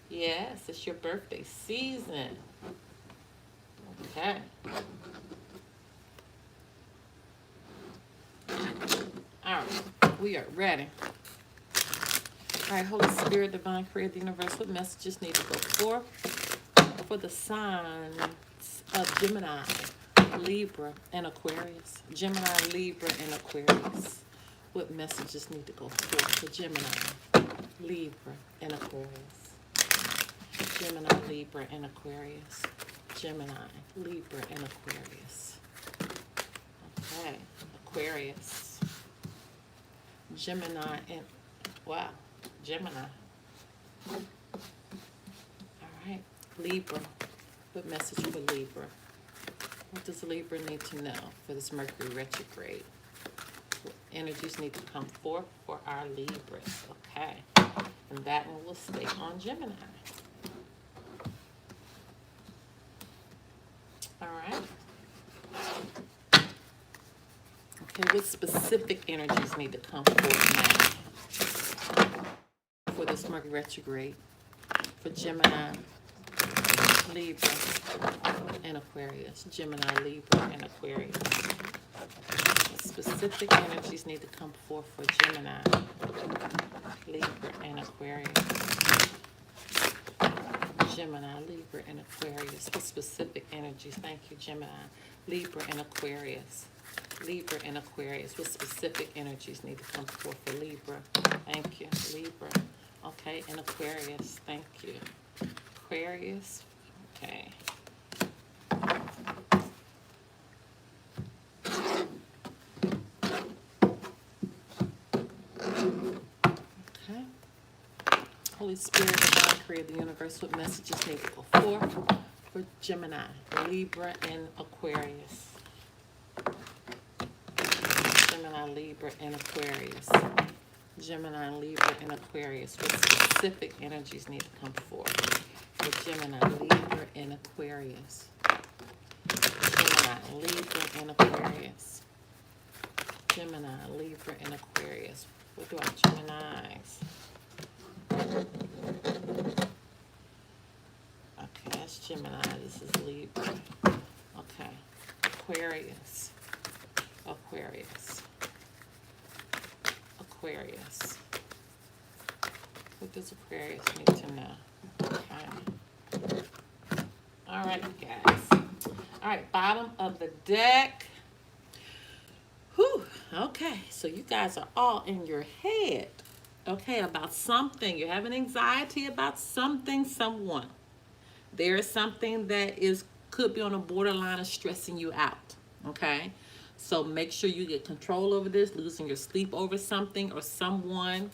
Yes, it's your birthday season. Okay. We are ready. All right, Holy Spirit, Divine Creator, the universe, what messages need to go forth for the signs of Gemini, Libra, and Aquarius? Gemini, Libra, and Aquarius. What messages need to go forth for Gemini, Libra, and Aquarius? Gemini, Libra, and Aquarius. Gemini, Libra, and Aquarius. Okay, Aquarius. Gemini, and wow, Gemini. All right, Libra. What message for Libra? What does Libra need to know for this Mercury retrograde? What energies need to come forth for our Libras? Okay, and that one will stay on Gemini. All right. Okay, what specific energies need to come forth now for this Mercury retrograde for Gemini, Libra, and Aquarius? Gemini, Libra, and Aquarius. What specific energies need to come forth for Gemini, Libra, and Aquarius? Gemini, Libra, and Aquarius. What specific energies? Thank you, Gemini, Libra, and Aquarius. Libra and Aquarius. What specific energies need to come forth for Libra? Thank you, Libra. Okay, and Aquarius. Thank you. Aquarius. Okay. Okay. Holy Spirit, Divine Creator, the universe, what messages need to go forth for Gemini, Libra, and Aquarius? Gemini, Libra, and Aquarius. Gemini, Libra, and Aquarius. What specific energies need to come forth for Gemini, Libra, and Aquarius? Gemini, Libra, and Aquarius. Gemini, Libra, and Aquarius. What do our Geminis? Okay, that's Gemini. This is Libra. Okay. Aquarius. Aquarius. Aquarius. What does Aquarius need to know? Okay. All right, guys. All right, bottom of the deck. Whew. Okay, so you guys are all in your head. Okay, about something. You're having anxiety about something, someone. There is something that could be on a borderline of stressing you out. Okay, so make sure you get control over this, losing your sleep over something or someone.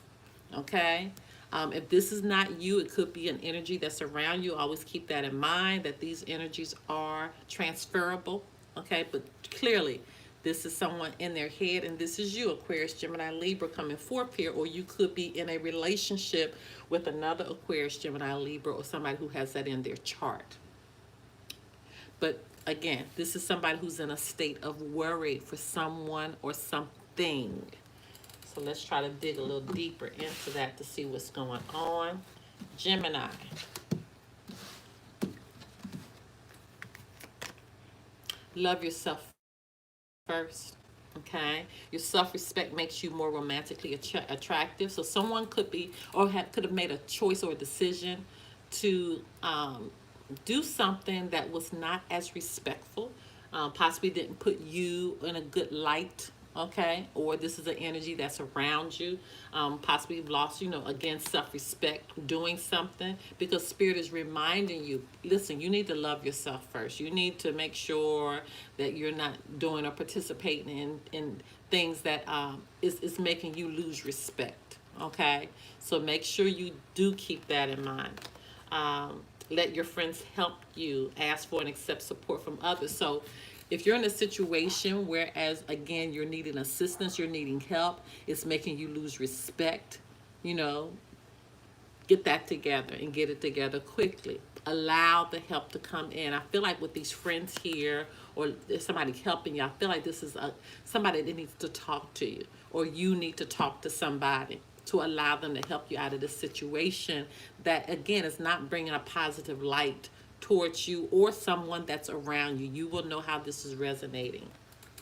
Okay, if this is not you, it could be an energy that's around you. Always keep that in mind, that these energies are transferable. Okay, but clearly this is someone in their head, and this is you, Aquarius, Gemini, Libra, coming forth here, or you could be in a relationship with another Aquarius, Gemini, Libra, or somebody who has that in their chart. But again, this is somebody who's in a state of worry for someone or something. So let's try to dig a little deeper into that to see what's going on. Gemini. Love yourself first. Okay, your self-respect makes you more romantically attractive. So someone could be or could have made a choice or a decision to do something that was not as respectful, possibly didn't put you in a good light. Okay, or this is an energy that's around you. Possibly you've lost, again, self-respect doing something, because Spirit is reminding you, listen, you need to love yourself first. You need to make sure that you're not doing or participating in things that is making you lose respect. Okay, so make sure you do keep that in mind. Let your friends help you. Ask for and accept support from others. So if you're in a situation whereas, again, you're needing assistance, you're needing help, it's making you lose respect, get that together and get it together quickly. Allow the help to come in. I feel like with these friends here, or there's somebody helping you, I feel like this is somebody that needs to talk to you, or you need to talk to somebody to allow them to help you out of this situation that, again, is not bringing a positive light towards you or someone that's around you. You will know how this is resonating.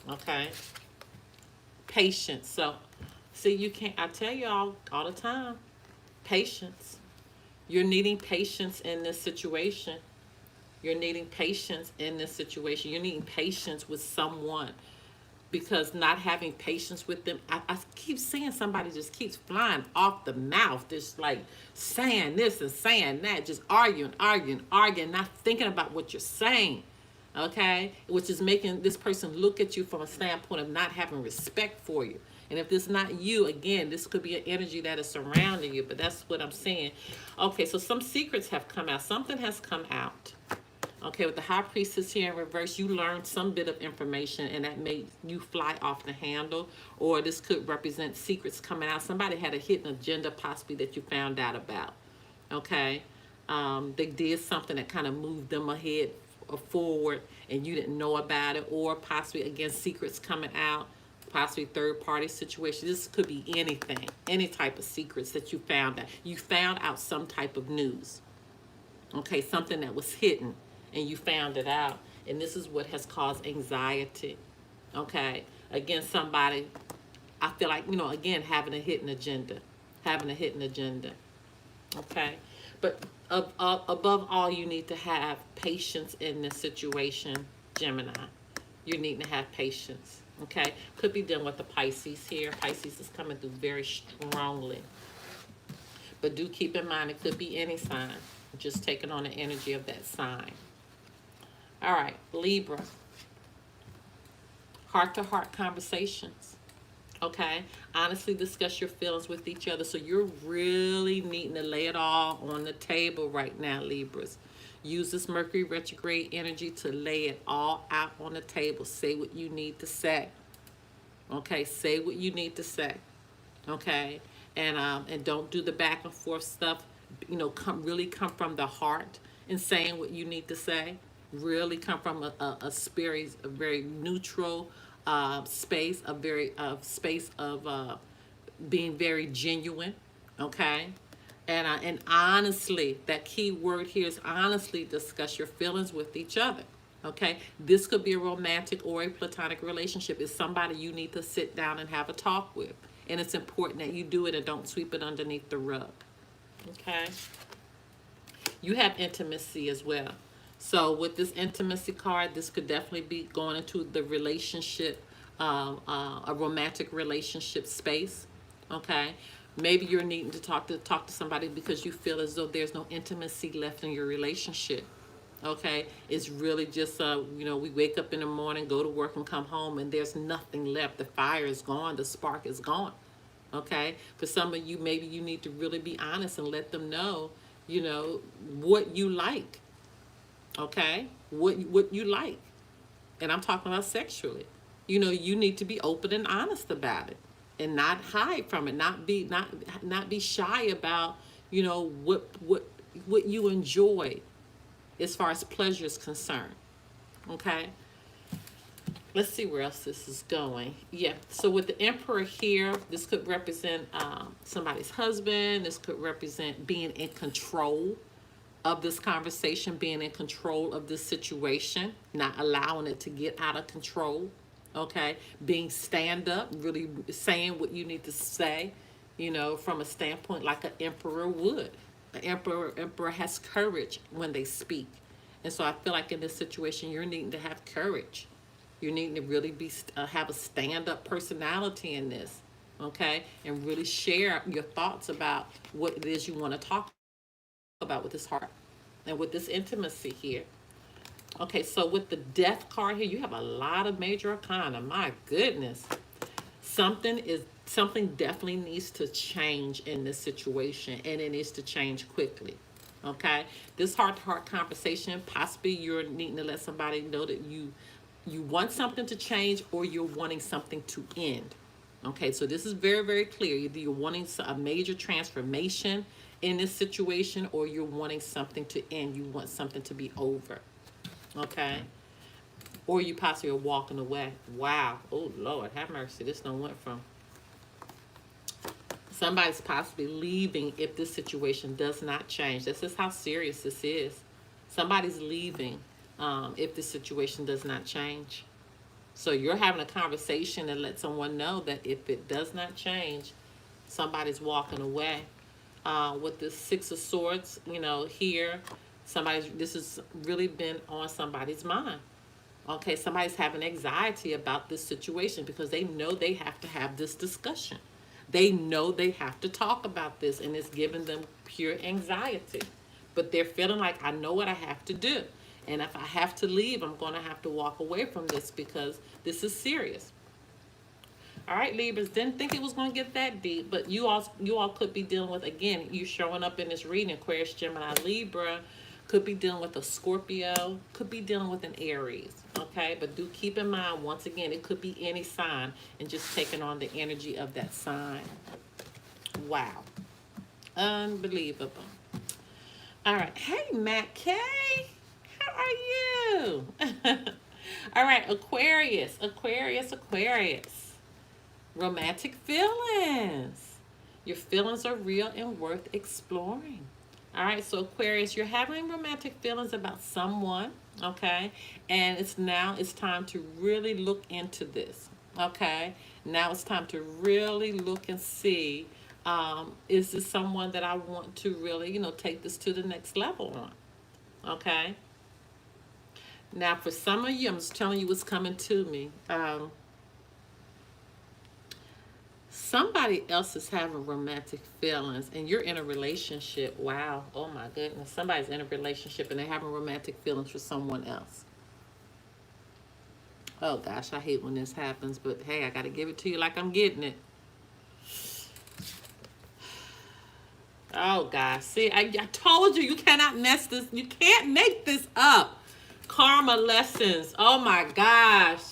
Okay? Patience. So See, you can't, I tell you all the time, patience. You're needing patience in this situation. You're needing patience in this situation. You're needing patience with someone, because not having patience with them, I keep seeing somebody just keeps flying off the mouth, just like saying this and saying that, just arguing, not thinking about what you're saying, okay? Which is making this person look at you from a standpoint of not having respect for you. And if this is not you, again, this could be an energy that is surrounding you, but that's what I'm saying. Okay, so some secrets have come out. Something has come out. Okay, with the high priestess here in reverse, you learned some bit of information and that made you fly off the handle, or this could represent secrets coming out. Somebody had a hidden agenda possibly that you found out about. Okay, they did something that kind of moved them ahead or forward and you didn't know about it, or possibly, again, secrets coming out, possibly third party situation. This could be anything, any type of secrets that you found out. You found out some type of news. Okay, something that was hidden and you found it out, and this is what has caused anxiety. Okay, again, somebody, I feel like, again, having a hidden agenda. Okay, but above all, you need to have patience in this situation, Gemini. You need to have patience. Okay, could be dealing with the Pisces here. Pisces is coming through very strongly, but do keep in mind it could be any sign, just taking on the energy of that sign. All right, Libra. Heart-to-heart conversations. Okay? Honestly discuss your feelings with each other. So you're really needing to lay it all on the table right now, Libras. Use this Mercury retrograde energy to lay it all out on the table. Say what you need to say. Okay? Say what you need to say. Okay? And don't do the back and forth stuff. Come from the heart in saying what you need to say. Really come from a spirit, a very neutral space, space of being very genuine, okay? And honestly, that key word here is honestly discuss your feelings with each other, okay? This could be a romantic or a platonic relationship. It's somebody you need to sit down and have a talk with, and it's important that you do it and don't sweep it underneath the rug, okay? You have intimacy as well. So with this intimacy card, this could definitely be going into the relationship, a romantic relationship space. Okay, maybe you're needing to talk to somebody because you feel as though there's no intimacy left in your relationship. Okay, it's really just we wake up in the morning, go to work, and come home, and there's nothing left. The fire is gone, the spark is gone. Okay, for some of you, maybe you need to really be honest and let them know, what you like. Okay, what you like, and I'm talking about sexually. You need to be open and honest about it, and not hide from it. Not be shy about what you enjoy as far as pleasure is concerned. Okay, let's see where else this is going. Yeah, so with the Emperor here, this could represent somebody's husband. This could represent being in control of this conversation, being in control of this situation, not allowing it to get out of control, okay? Being stand up, really saying what you need to say, from a standpoint like an emperor would. An emperor has courage when they speak. And so I feel like in this situation, you're needing to have courage. You're needing to really have a stand-up personality in this, okay? And really share your thoughts about what it is you want to talk about with this heart and with this intimacy here. Okay, so with the Death card here, you have a lot of major arcana. My goodness. Something definitely needs to change in this situation, and it needs to change quickly. Okay, this heart-to-heart conversation, possibly you're needing to let somebody know that you want something to change, or you're wanting something to end. Okay, so this is very, very clear. Either you're wanting a major transformation in this situation, or you're wanting something to end. You want something to be over. Okay, or you possibly are walking away. Wow. Oh Lord, have mercy. This done went from somebody's possibly leaving if this situation does not change. This is how serious this is. Somebody's leaving if this situation does not change. So you're having a conversation and let someone know that if it does not change, somebody's walking away. With the Six of Swords, here, this has really been on somebody's mind. Okay, somebody's having anxiety about this situation because they know they have to have this discussion. They know they have to talk about this, and it's giving them pure anxiety. But they're feeling like, I know what I have to do. And if I have to leave, I'm going to have to walk away from this because this is serious. All right, Libras, didn't think it was going to get that deep, but you all could be dealing with, again, you showing up in this reading, Aquarius, Gemini, Libra, could be dealing with a Scorpio, could be dealing with an Aries, okay? But do keep in mind, once again, it could be any sign and just taking on the energy of that sign. Wow. Unbelievable. All right. Hey, Matt K. How are you? All right, Aquarius. Romantic feelings. Your feelings are real and worth exploring. All right, so Aquarius, you're having romantic feelings about someone, okay? And it's time to really look into this, okay? Now it's time to really look and see, is this someone that I want to really, take this to the next level on, okay? Now, for some of you, I'm just telling you what's coming to me. Somebody else is having romantic feelings and you're in a relationship. Wow. Oh my goodness. Somebody's in a relationship and they're having romantic feelings for someone else. Oh gosh, I hate when this happens, but hey, I got to give it to you like I'm getting it. Oh gosh. See, I told you, you cannot mess this. You can't make this up. Karma lessons. Oh my gosh.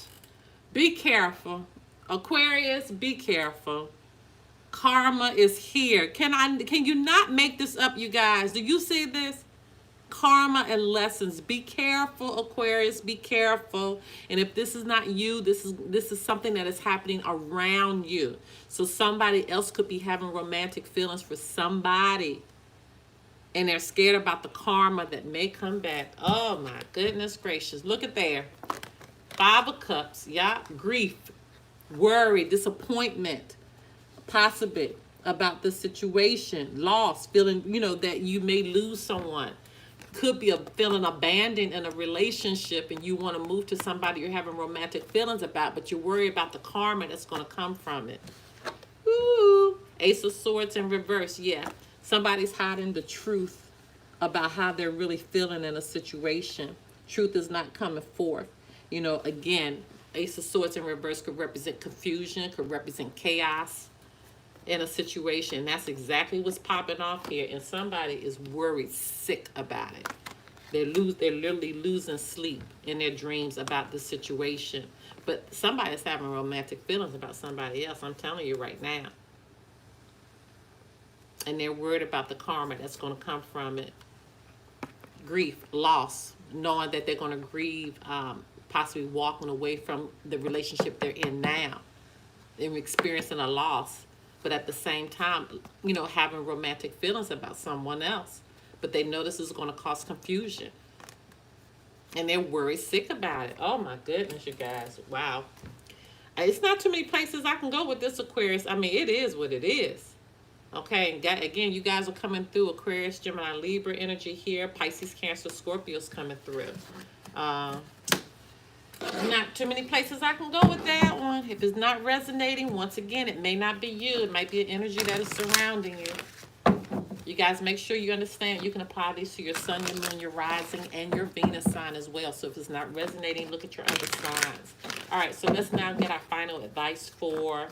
Be careful. Aquarius, be careful. Karma is here. Can you not make this up, you guys? Do you see this? Karma and lessons. Be careful, Aquarius. Be careful. And if this is not you, this is something that is happening around you. So somebody else could be having romantic feelings for somebody. And they're scared about the karma that may come back. Oh my goodness gracious. Look at there. 5 of Cups. Yeah. Grief. Worry, disappointment, possibly about the situation, loss, feeling, that you may lose someone. Could be a feeling abandoned in a relationship and you want to move to somebody you're having romantic feelings about, but you worry about the karma that's going to come from it. Ooh, Ace of Swords in reverse. Yeah, somebody's hiding the truth about how they're really feeling in a situation. Truth is not coming forth. Again, Ace of Swords in reverse could represent confusion, could represent chaos in a situation. That's exactly what's popping off here. And somebody is worried, sick about it. They're literally losing sleep in their dreams about the situation. But somebody's having romantic feelings about somebody else. I'm telling you right now. And they're worried about the karma that's going to come from it. Grief, loss, knowing that they're going to grieve, possibly walking away from the relationship they're in now and experiencing a loss, but at the same time, having romantic feelings about someone else. But they know this is going to cause confusion. And they're worried sick about it. Oh my goodness, you guys. Wow. It's not too many places I can go with this, Aquarius. I mean, it is what it is. Okay, and again, you guys are coming through Aquarius, Gemini, Libra energy here. Pisces, Cancer, Scorpio's coming through. Not too many places I can go with that one. If it's not resonating, once again, it may not be you. It might be an energy that is surrounding you. You guys make sure you understand you can apply these to your sun, your moon, your rising, and your Venus sign as well. So if it's not resonating, look at your other signs. All right, so let's now get our final advice for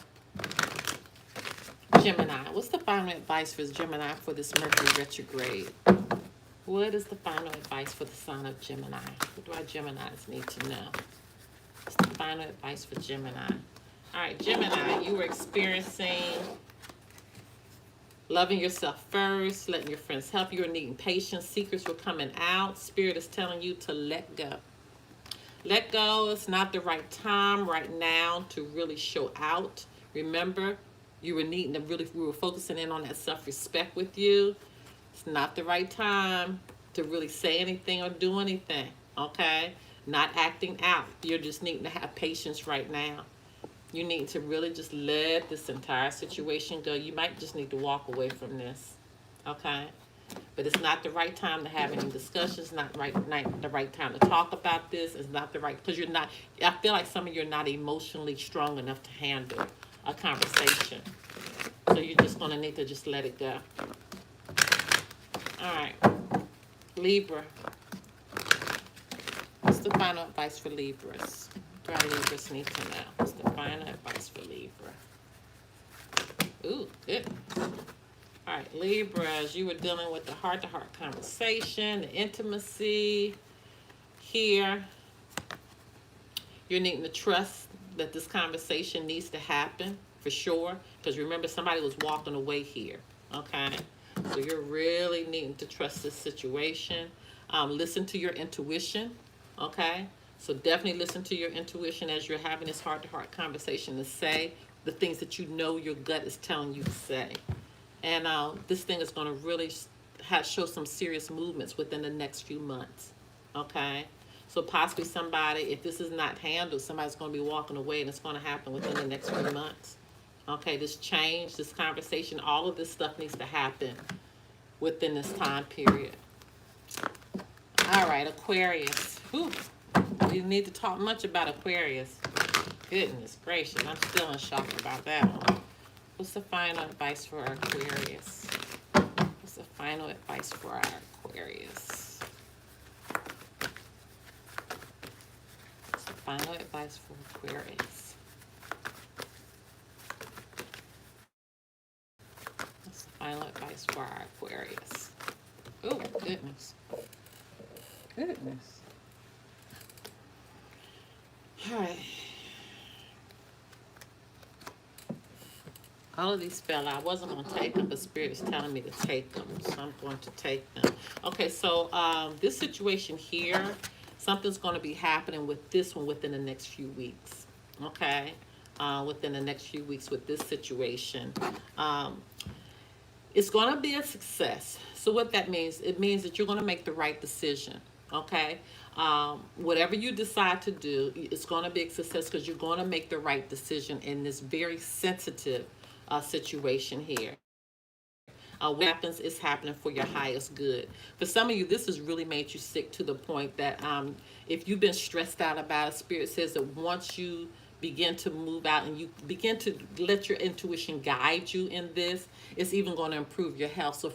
Gemini. What's the final advice for Gemini for this Mercury retrograde? What is the final advice for the sign of Gemini? What do our Geminis need to know? What's the final advice for Gemini? All right, Gemini, you were experiencing loving yourself first, letting your friends help you, or needing patience. Secrets were coming out. Spirit is telling you to let go. Let go. It's not the right time right now to really show out. Remember, you were needing to really, we were focusing in on that self-respect with you. It's not the right time to really say anything or do anything, okay? not acting out. You're just needing to have patience right now. You need to really just let this entire situation go. You might just need to walk away from this, okay? But it's not the right time to have any discussions, not the right time to talk about this. It's not the right, because you're not, I feel like some of you are not emotionally strong enough to handle a conversation. So you're just going to need to just let it go. All right. Libra. What's the final advice for Libras? What do our Libras need to know? What's the final advice for Libra? Ooh, good. All right, Libras, you were dealing with the heart-to-heart conversation, the intimacy here. You're needing to trust that this conversation needs to happen for sure, because remember, somebody was walking away here, okay? So you're really needing to trust this situation. Listen to your intuition, okay? So definitely listen to your intuition as you're having this heart-to-heart conversation to say the things that you know your gut is telling you to say. And this thing is going to really show some serious movements within the next few months, okay? So possibly somebody, if this is not handled, somebody's going to be walking away, and it's going to happen within the next few months. Okay, this change, this conversation, all of this stuff needs to happen within this time period. All right, Aquarius. Whew. We didn't need to talk much about Aquarius. Goodness gracious, I'm still in shock about that one. What's the final advice for our Aquarius? What's the final advice for our Aquarius? What's the final advice for Aquarius? What's the final advice for our Aquarius? Oh, goodness. Goodness. All right. All of these fell out. I wasn't going to take them, but Spirit is telling me to take them, so I'm going to take them. Okay, so this situation here, something's going to be happening with this one within the next few weeks, okay? Within the next few weeks with this situation. It's going to be a success. So what that means, it means that you're going to make the right decision, okay? Whatever you decide to do, it's going to be a success because you're going to make the right decision in this very sensitive situation here. What happens is happening for your highest good. For some of you, this has really made you sick to the point that if you've been stressed out about it, Spirit says that once you begin to move out and you begin to let your intuition guide you in this, it's even going to improve your health. So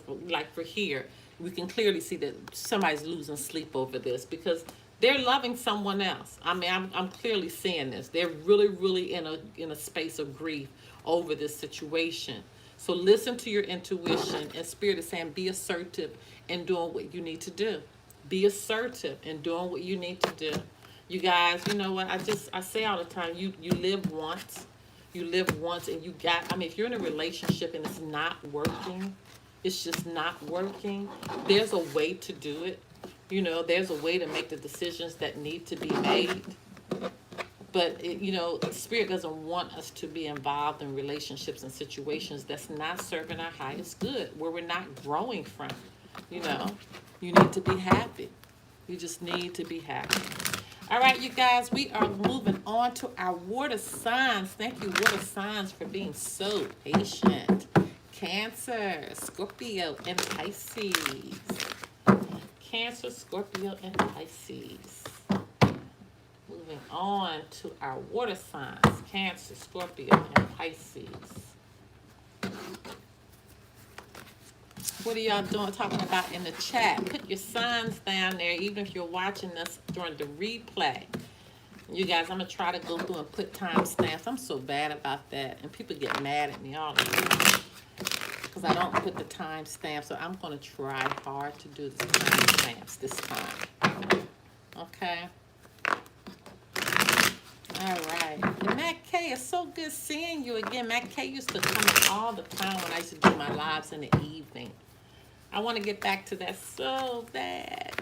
for here, we can clearly see that somebody's losing sleep over this because they're loving someone else. I mean, I'm clearly seeing this. They're really in a space of grief over this situation. So listen to your intuition, and Spirit is saying be assertive in doing what you need to do. Be assertive in doing what you need to do. You guys, you know what? I say all the time, you live once. You live once, and if you're in a relationship and it's not working, it's just not working, there's a way to do it. You know, there's a way to make the decisions that need to be made. But, Spirit doesn't want us to be involved in relationships and situations that's not serving our highest good, where we're not growing from. You need to be happy. You just need to be happy. All right, you guys, we are moving on to our water signs. Thank you, water signs, for being so patient. Cancer, Scorpio, and Pisces. Cancer, Scorpio, and Pisces. Moving on to our water signs, Cancer, Scorpio, and Pisces. What are y'all doing, talking about in the chat? Put your signs down there, even if you're watching us during the replay. You guys, I'm going to try to go through and put timestamps. I'm so bad about that, and people get mad at me all the time because I don't put the timestamps, so I'm going to try hard to do the timestamps this time. Okay? All right. And Matt K, it's so good seeing you again. Matt K used to come in all the time when I used to do my lives in the evening. I want to get back to that so bad.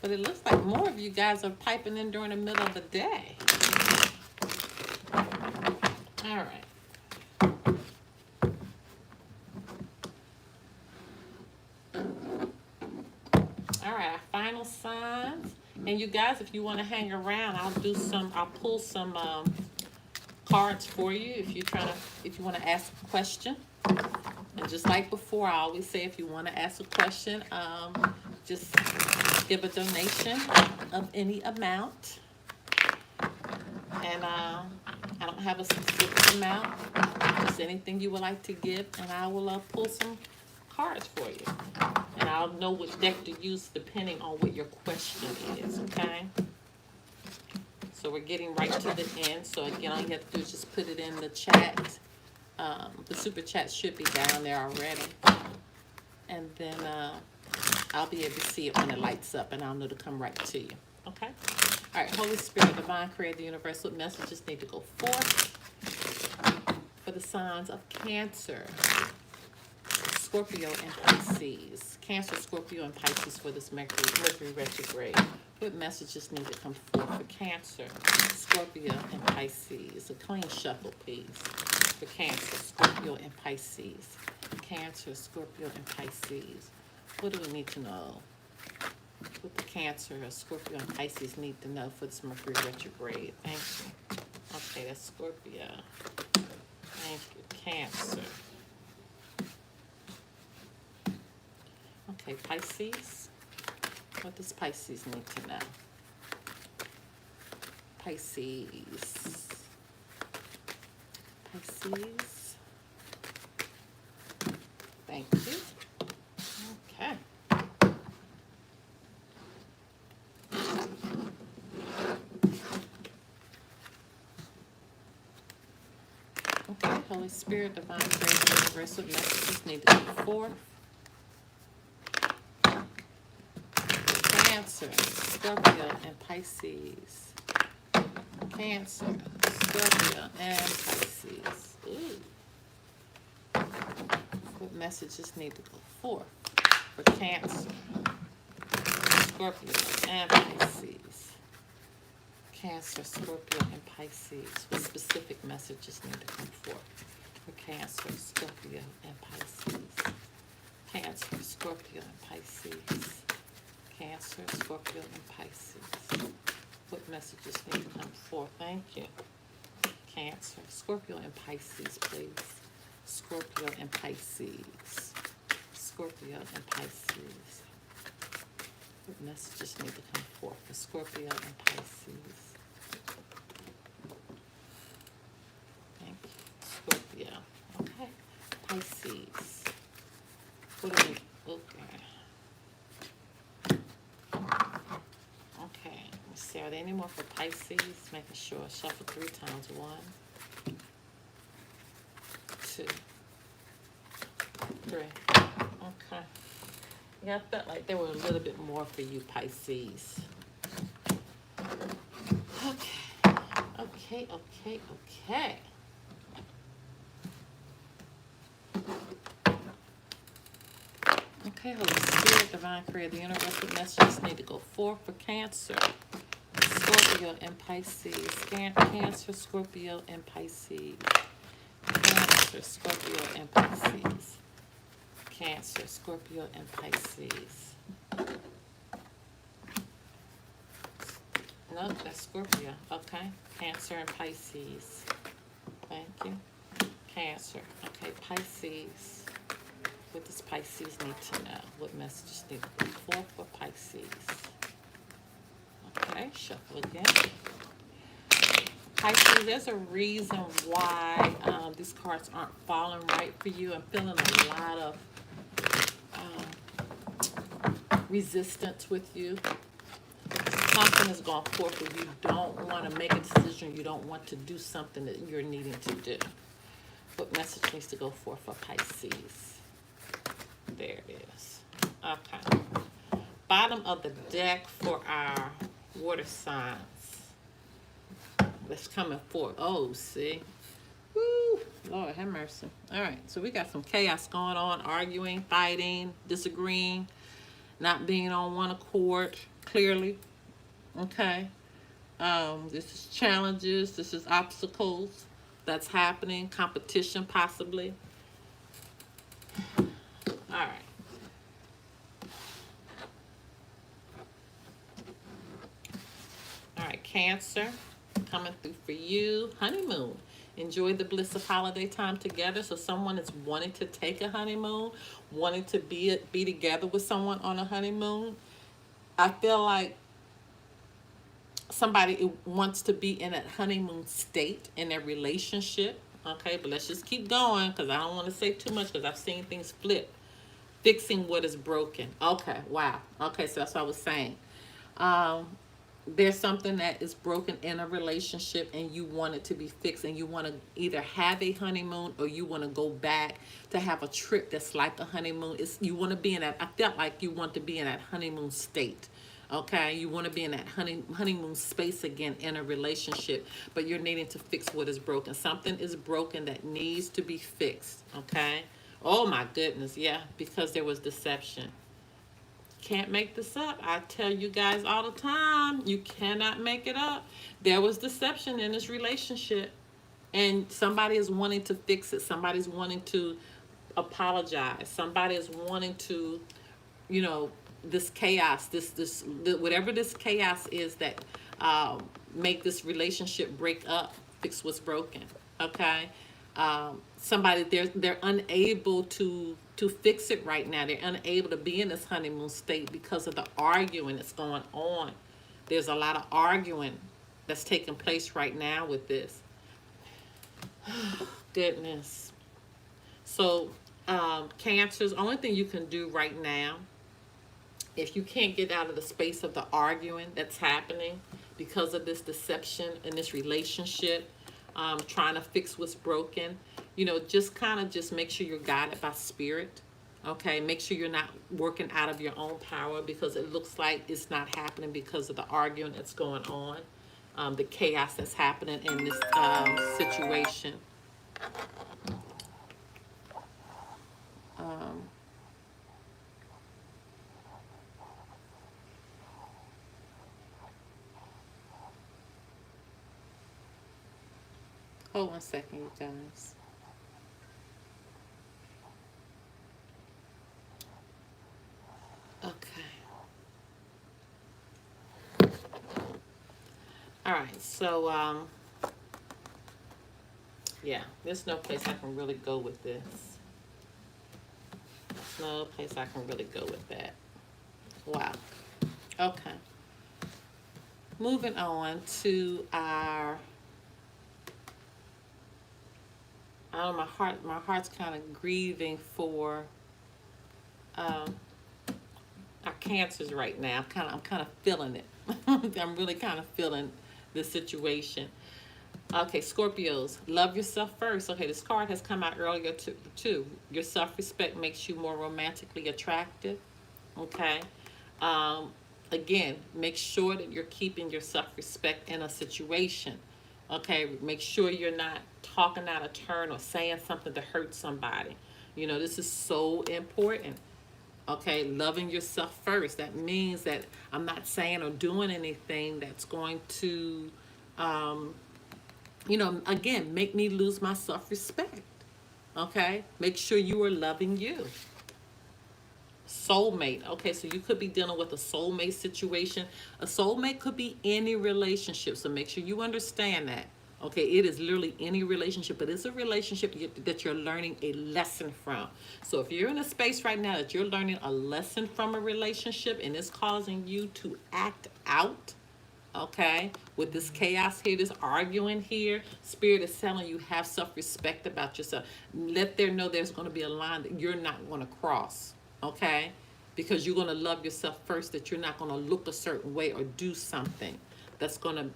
But it looks like more of you guys are piping in during the middle of the day. All right. All right, our final signs. And you guys, if you want to hang around, I'll pull some cards for you if you want to ask a question. And just like before, I always say if you want to ask a question, just give a donation of any amount. And I don't have a specific amount, just anything you would like to give, and I will pull some cards for you. And I'll know which deck to use depending on what your question is, okay? So we're getting right to the end. So again, all you have to do is just put it in the chat. The super chat should be down there already. And then I'll be able to see it when it lights up, and I'll know to come right to you, okay? All right, Holy Spirit, Divine Creator, the Universe, what messages need to go forth for the signs of Cancer, Scorpio, and Pisces? Cancer, Scorpio, and Pisces for this Mercury Retrograde. What messages need to come forth for Cancer, Scorpio, and Pisces? A clean shuffle, please, for Cancer, Scorpio, and Pisces. Cancer, Scorpio, and Pisces. What do we need to know? What the Cancer, Scorpio, and Pisces need to know for this Mercury Retrograde? Thank you. Okay, that's Scorpio. Thank you. Cancer. Okay, Pisces. What does Pisces need to know? Pisces. Pisces. Thank you. Okay. Okay, Holy Spirit, Divine Creator, Universal messages need to come forth. Cancer, Scorpio, and Pisces. Cancer, Scorpio, and Pisces. Ooh. What messages need to go forth for Cancer, Scorpio, and Pisces? Cancer, Scorpio, and Pisces. What specific messages need to come forth for Cancer, Scorpio, and Pisces? Cancer, Scorpio, and Pisces. Cancer, Scorpio, and Pisces. What messages need to come forth? Thank you. Cancer, Scorpio, and Pisces, please. Scorpio and Pisces. Scorpio and Pisces. What messages need to come forth for Scorpio and Pisces? Thank you. Scorpio. Okay. Pisces. What do we... Okay. Okay, let's see. Are there any more for Pisces? Making sure. Shuffle 3 times. 1, 2, 3. Okay. Yeah, I felt like there were a little bit more for you, Pisces. Okay. Okay, okay, okay. Okay, Holy Spirit, Divine Creator, the Universal messages need to go forth for Cancer, Scorpio, and Pisces. Cancer, Scorpio, and Pisces. Cancer, Scorpio, and Pisces. Cancer, Scorpio, and Pisces. No, that's Scorpio. Okay. Cancer and Pisces. Thank you. Cancer. Okay, Pisces. What does Pisces need to know? What messages need to go forth for Pisces? Okay, shuffle again. Pisces, there's a reason why these cards aren't falling right for you. I'm feeling a lot of resistance with you. Something is going forth where you don't want to make a decision. You don't want to do something that you're needing to do. What message needs to go forth for Pisces? There it is. Okay. Bottom of the deck for our water signs. That's coming forth. Oh, see. Woo. Lord have mercy. All right. So we got some chaos going on. Arguing, fighting, disagreeing, not being on one accord, clearly. Okay. This is challenges. This is obstacles that's happening. Competition, possibly. All right. Cancer, coming through for you. Honeymoon. Enjoy the bliss of holiday time together. So someone is wanting to take a honeymoon, wanting to be together with someone on a honeymoon. I feel like somebody wants to be in a honeymoon state in their relationship. Okay, but let's just keep going because I don't want to say too much because I've seen things flip. Fixing what is broken. Okay, wow. Okay, so that's what I was saying. Um, there's something that is broken in a relationship and you want it to be fixed, and you want to either have a honeymoon or you want to go back to have a trip that's like a honeymoon. You want to be in that, I felt like you want to be in that honeymoon state. Okay, you want to be in that honeymoon space again in a relationship, but you're needing to fix what is broken. Something is broken that needs to be fixed. Okay. Oh my goodness, yeah, because there was deception. Can't make this up. I tell you guys all the time, you cannot make it up. There was deception in this relationship, and somebody is wanting to fix it. Somebody's wanting to apologize. Somebody is wanting to, you know, this chaos, whatever this chaos is that make this relationship break up, fix what's broken. Okay, somebody they're unable to fix it right now. They're unable to be in this honeymoon state because of the arguing that's going on. There's a lot of arguing that's taking place right now with this. Goodness. So, Cancers, only thing you can do right now, if you can't get out of the space of the arguing that's happening because of this deception in this relationship, trying to fix what's broken, you know, just kind of just make sure you're guided by spirit. Okay, make sure you're not working out of your own power, because it looks like it's not happening because of the arguing that's going on, the chaos that's happening in this situation. Hold 1 second, you guys. Okay. All right. So, yeah, there's no place I can really go with this. There's no place I can really go with that. Wow. Okay. Moving on to our, I don't know, my heart's kind of grieving for our Cancers right now. I'm kind of feeling it. I'm really kind of feeling the situation. Okay, Scorpios, love yourself first. Okay, this card has come out earlier too. Your self-respect makes you more romantically attractive. Okay. Again, make sure that you're keeping your self-respect in a situation. Okay, make sure you're not talking out of turn or saying something to hurt somebody. You know, this is so important. Okay, loving yourself first. That means that I'm not saying or doing anything that's going to, you know, again, make me lose my self-respect. Okay, make sure you are loving you. Soulmate. Okay, so you could be dealing with a soulmate situation. A soulmate could be any relationship, so make sure you understand that. Okay, it is literally any relationship, but it's a relationship that you're learning a lesson from. So if you're in a space right now that you're learning a lesson from a relationship and it's causing you to act out, okay, with this chaos here, this arguing here, Spirit is telling you have self-respect about yourself. Let them know there's going to be a line that you're not going to cross, okay, because you're going to love yourself first, that you're not going to look a certain way or do something that's going to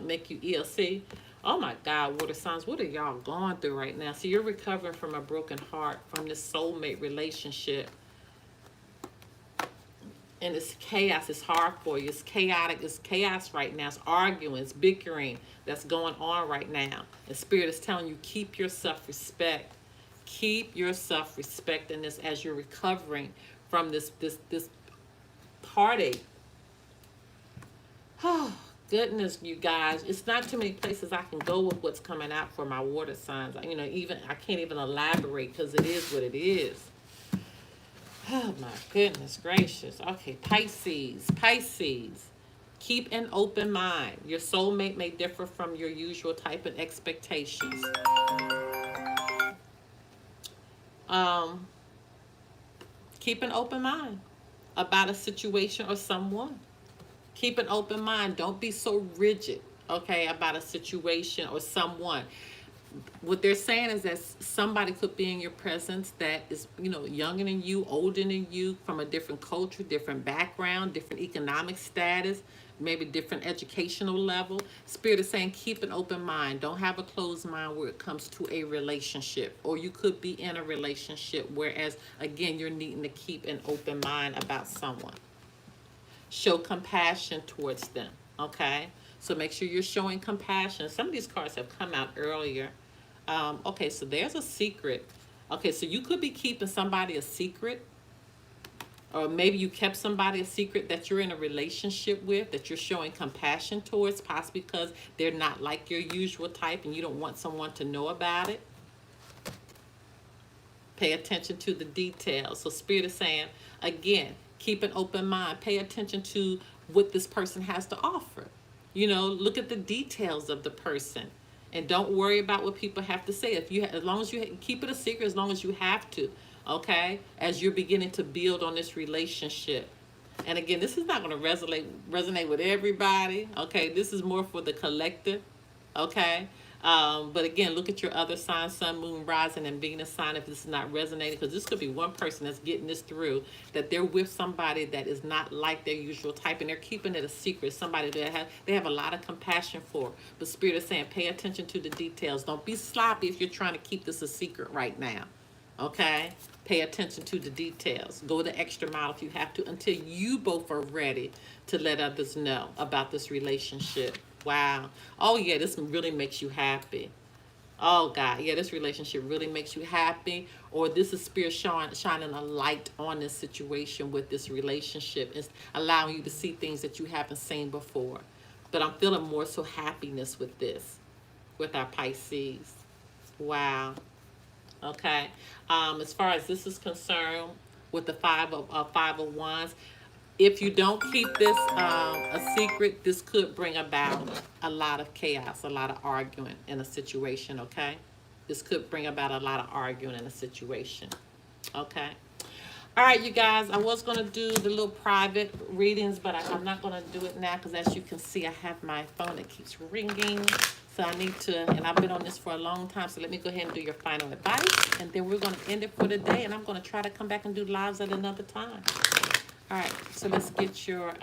make you ill. See, oh my God, water signs, what are y'all going through right now? So you're recovering from a broken heart, from this soulmate relationship. And it's chaos. It's hard for you. It's chaotic. It's chaos right now. It's arguing. It's bickering that's going on right now. The Spirit is telling you, keep your self-respect. Keep your self-respect in this as you're recovering from this heartache. Oh, goodness, you guys. It's not too many places I can go with what's coming out for my water signs. You know, even I can't even elaborate because it is what it is. Oh my goodness gracious. Okay, Pisces. Keep an open mind. Your soulmate may differ from your usual type and expectations. Um, Keep an open mind about a situation or someone. Keep an open mind. Don't be so rigid, okay, about a situation or someone. What they're saying is that somebody could be in your presence that is, younger than you, older than you, from a different culture, different background, different economic status, maybe different educational level. Spirit is saying keep an open mind. Don't have a closed mind where it comes to a relationship. Or you could be in a relationship, whereas, again, you're needing to keep an open mind about someone. Show compassion towards them, okay? So make sure you're showing compassion. Some of these cards have come out earlier. Okay, so there's a secret. Okay, so you could be keeping somebody a secret, or maybe you kept somebody a secret that you're in a relationship with, that you're showing compassion towards, possibly because they're not like your usual type and you don't want someone to know about it. Pay attention to the details. So Spirit is saying, again, keep an open mind. Pay attention to what this person has to offer. Look at the details of the person. And don't worry about what people have to say. As long as you keep it a secret, as long as you have to, okay? As you're beginning to build on this relationship. And again, this is not going to resonate with everybody, okay? This is more for the collective, okay? But again, look at your other sign, sun, moon, rising, and Venus sign if this is not resonating, because this could be one person that's getting this through, that they're with somebody that is not like their usual type, and they're keeping it a secret. Somebody that they have a lot of compassion for. But Spirit is saying, pay attention to the details. Don't be sloppy if you're trying to keep this a secret right now. Okay? Pay attention to the details. Go the extra mile if you have to until you both are ready to let others know about this relationship. Wow. Oh, yeah, this really makes you happy. Oh, God. Yeah, this relationship really makes you happy. Or this is Spirit shining a light on this situation with this relationship. It's allowing you to see things that you haven't seen before. But I'm feeling more so happiness with this, with our Pisces. Wow. Okay. As far as this is concerned, with the five of wands, if you don't keep this a secret, this could bring about a lot of chaos, a lot of arguing in a situation. Okay, this could bring about a lot of arguing in a situation. Okay. All right, you guys, I was going to do the little private readings, but I'm not going to do it now because, as you can see, I have my phone that keeps ringing. So I need to, and I've been on this for a long time, so let me go ahead and do your final advice, and then we're going to end it for the day, and I'm going to try to come back and do lives at another time. All right, so let's get your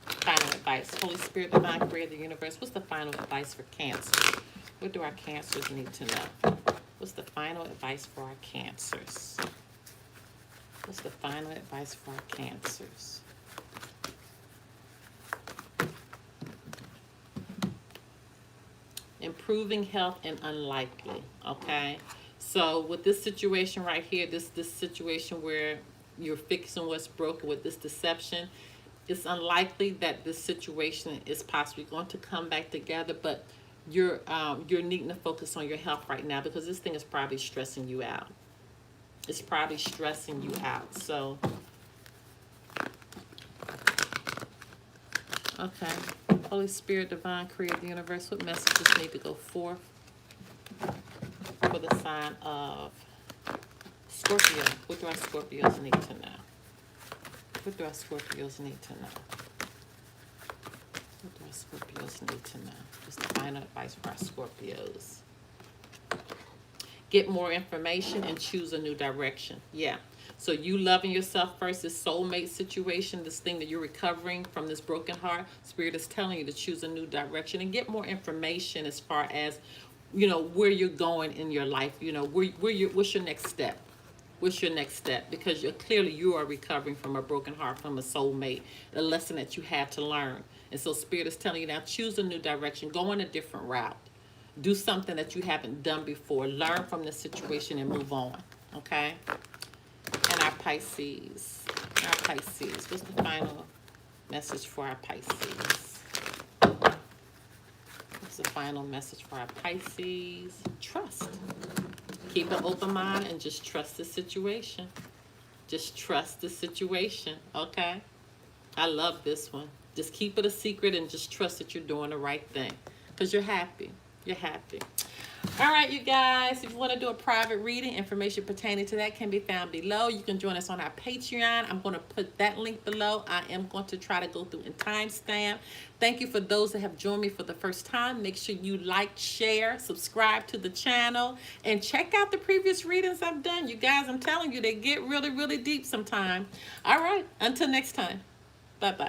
final advice. Holy Spirit, Divine Creator of the Universe, what's the final advice for Cancer? What do our Cancers need to know? What's the final advice for our Cancers? What's the final advice for our Cancers? Improving health and unlikely, okay? So with this situation right here, this situation where you're fixing what's broken with this deception, it's unlikely that this situation is possibly going to come back together, but you're needing to focus on your health right now because this thing is probably stressing you out. It's probably stressing you out. So, okay. Holy Spirit, Divine Creator of the Universe, what messages need to go forth for the sign of Scorpio? What do our Scorpios need to know? What do our Scorpios need to know? What do our Scorpios need to know? What's the final advice for our Scorpios? Get more information and choose a new direction. Yeah. So you loving yourself first, this soulmate situation, this thing that you're recovering from, this broken heart, Spirit is telling you to choose a new direction and get more information as far as, where you're going in your life. What's your next step? What's your next step? Because you are recovering from a broken heart, from a soulmate, a lesson that you had to learn. And so Spirit is telling you now, choose a new direction, go in a different route. Do something that you haven't done before. Learn from the situation and move on. Okay? And our Pisces. What's the final message for our Pisces? What's the final message for our Pisces? Trust. Keep an open mind and just trust the situation. Just trust the situation. Okay? I love this one. Just keep it a secret and just trust that you're doing the right thing because you're happy. You're happy. All right, you guys, if you want to do a private reading, information pertaining to that can be found below. You can join us on our Patreon. I'm going to put that link below. I am going to try to go through and timestamp. Thank you for those that have joined me for the first time. Make sure you like, share, subscribe to the channel, and check out the previous readings I've done. You guys, I'm telling you, they get really, really deep sometimes. All right, until next time. Bye-bye.